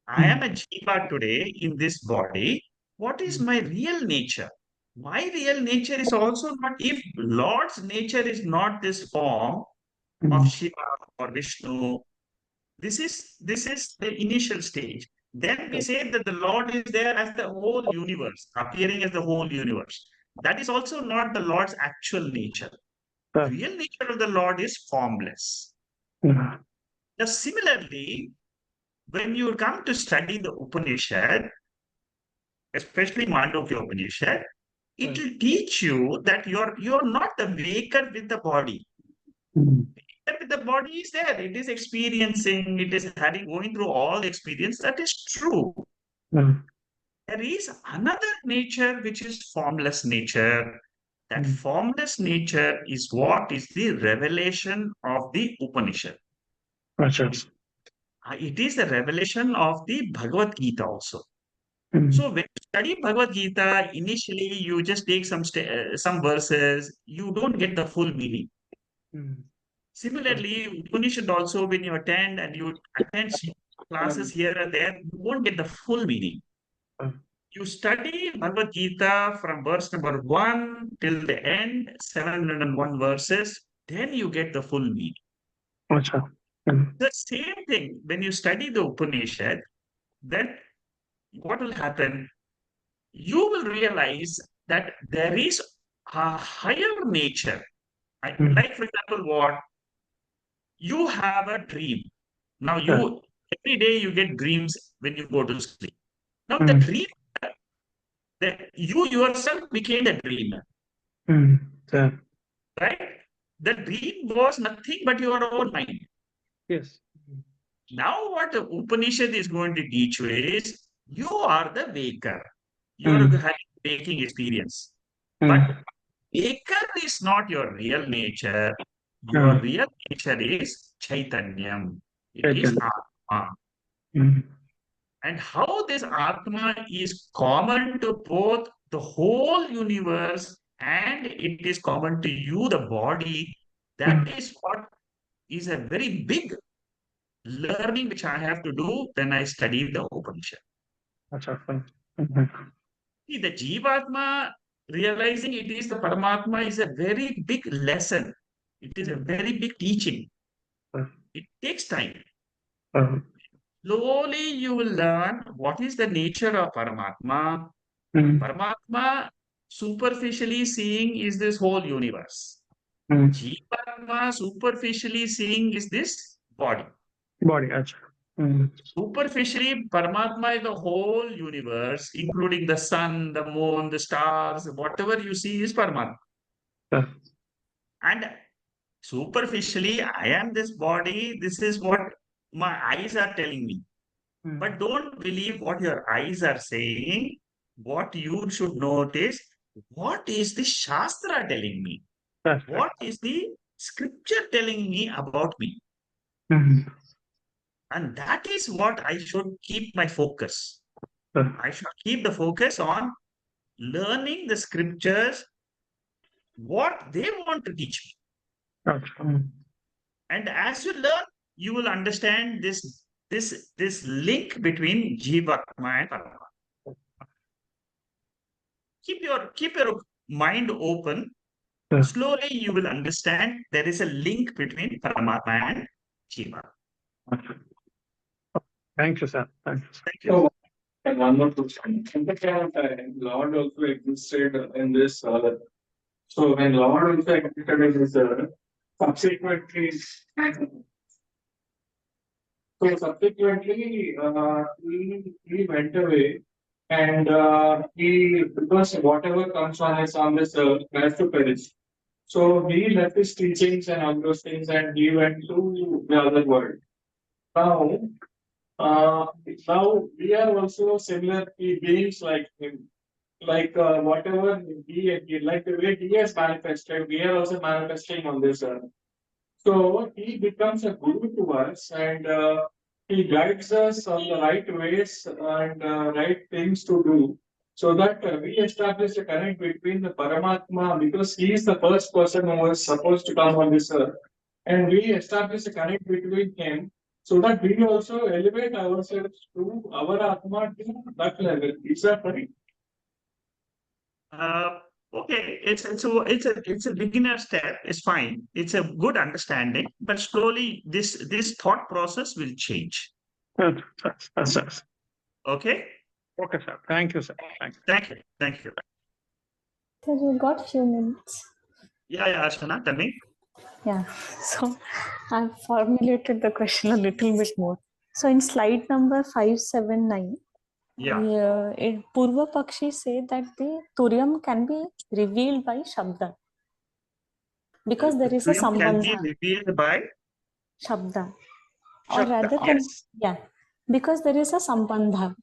I am a jiva today in this body. What is my real nature? My real nature is also not, if Lord's nature is not this form of Shiva or Vishnu, this is the initial stage. Then we say that the Lord is there as the whole universe, appearing as the whole universe. That is also not the Lord's actual nature. The real nature of the Lord is formless. Yeah. Now, similarly, when you come to study the Upanishad, especially Mandukya Upanishad, it will teach you that you're not the waker with the body. With the body is there, it is experiencing, it is going through all the experience. That is true. There is another nature which is formless nature. That formless nature is what is the revelation of the Upanishad. It is the revelation of the Bhagavad Gita also. So when you study Bhagavad Gita, initially you just take some verses, you don't get the full meaning. Similarly, Upanishad also, when you attend and you attend classes here and there, you won't get the full meaning. You study Bhagavad Gita from verse number 1 till the end, 701 verses, then you get the full meaning. The same thing, when you study the Upanishad, then what will happen? You will realize that there is a higher nature. Like, for example, what? You have a dream. Now, every day you get dreams when you go to sleep. Now, the dream, that you yourself became the dreamer. Right? The dream was nothing but your own mind. Yes. Now, what the Upanishad is going to teach you is you are the waker. You are having waking experience. But waker is not your real nature. Your real nature is Chaitanyam. It is Atma. And how this Atma is common to both the whole universe and it is common to you, the body, that is what is a very big learning which I have to do when I study the Upanishad. See, the Jivatma realizing it is the Paramatma is a very big lesson. It is a very big teaching. It takes time. Slowly you will learn what is the nature of Paramatma. Paramatma, superficially seeing, is this whole universe. Jivatma, superficially seeing, is this body. Superficially, Paramatma is the whole universe, including the sun, the moon, the stars, whatever you see is Paramatma. And superficially, I am this body, this is what my eyes are telling me. But don't believe what your eyes are saying. What you should notice, what is the Shastra telling me? What is the scripture telling me about me? And that is what I should keep my focus. I should keep the focus on learning the scriptures, what they want to teach me. And as you learn, you will understand this link between Jivatma and Paramatma. Keep your mind open. Slowly you will understand there is a link between Paramatma and Jiva. Thank you, sir. Thank you. Thank you. And one more question. In the time, Lord also existed in this. So when Lord also existed in this, subsequently, So subsequently, he went away, and because whatever comes on this earth has to perish. So he left his teachings and all those things, and he went to the other world. Now, now we are also similar beings like him. Like whatever like the way he has manifested, we are also manifesting on this earth. So he becomes a guru to us, and he guides us on the right ways and right things to do, so that we establish a connect between the Paramatma, because he is the first person who was supposed to come on this earth, and we establish a connect between him, so that we also elevate ourselves to our Atma to that level. Is that right? Okay, it's a beginner step. It's fine. It's a good understanding, but slowly this thought process will change. Good. Sir. Okay. Okay, sir. Thank you, sir. Thank you. Thank you. Thank you. So you got few minutes. Yeah, Ashana, tell me. Yeah. So I've formulated the question a little bit more. So in slide number 579, Yeah. Purva Pakshi say that the Turyam can be revealed by Shabda. Because there is a Turyam can be sambandha, revealed by Shabda. Or Shabda. rather Yes, yeah, because there is a sambandha,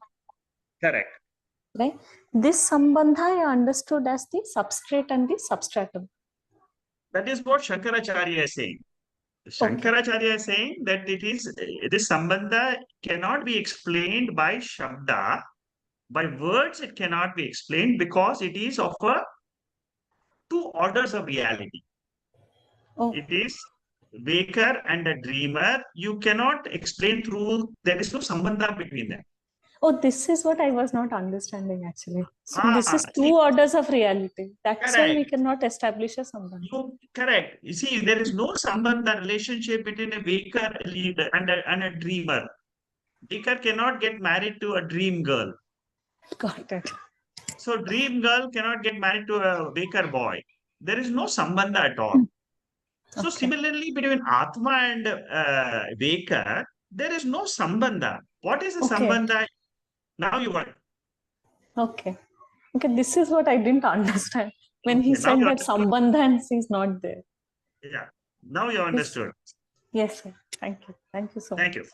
correct. right? This sambandha I understood as the substrate and the substratum. That is what Shankaracharya is saying. Shankaracharya is saying that it is this sambandha cannot be explained by Shabda. By words, it cannot be explained because it is of two orders of reality. Oh, It is waker and a dreamer. You cannot explain through, there is no sambandha between them. oh, this is what I was not understanding actually. So this is two See, orders of reality. That's why we correct. cannot establish a sambandha. Correct. You see, there is no sambandha relationship between a waker leader and a dreamer. Waker cannot get married to a dream girl. Got it. So dream girl cannot get married to a waker boy. There is no sambandha at all. So Okay. similarly, between Atma and Veka, there is no sambandha. What is the Okay. sambandha? Now you want. Okay. Okay, this is what I didn't understand. When he Okay, now said you that understood. sambandha is not there. Yeah, now you understood. Yes, sir. Thank you. Thank you so much. Thank you.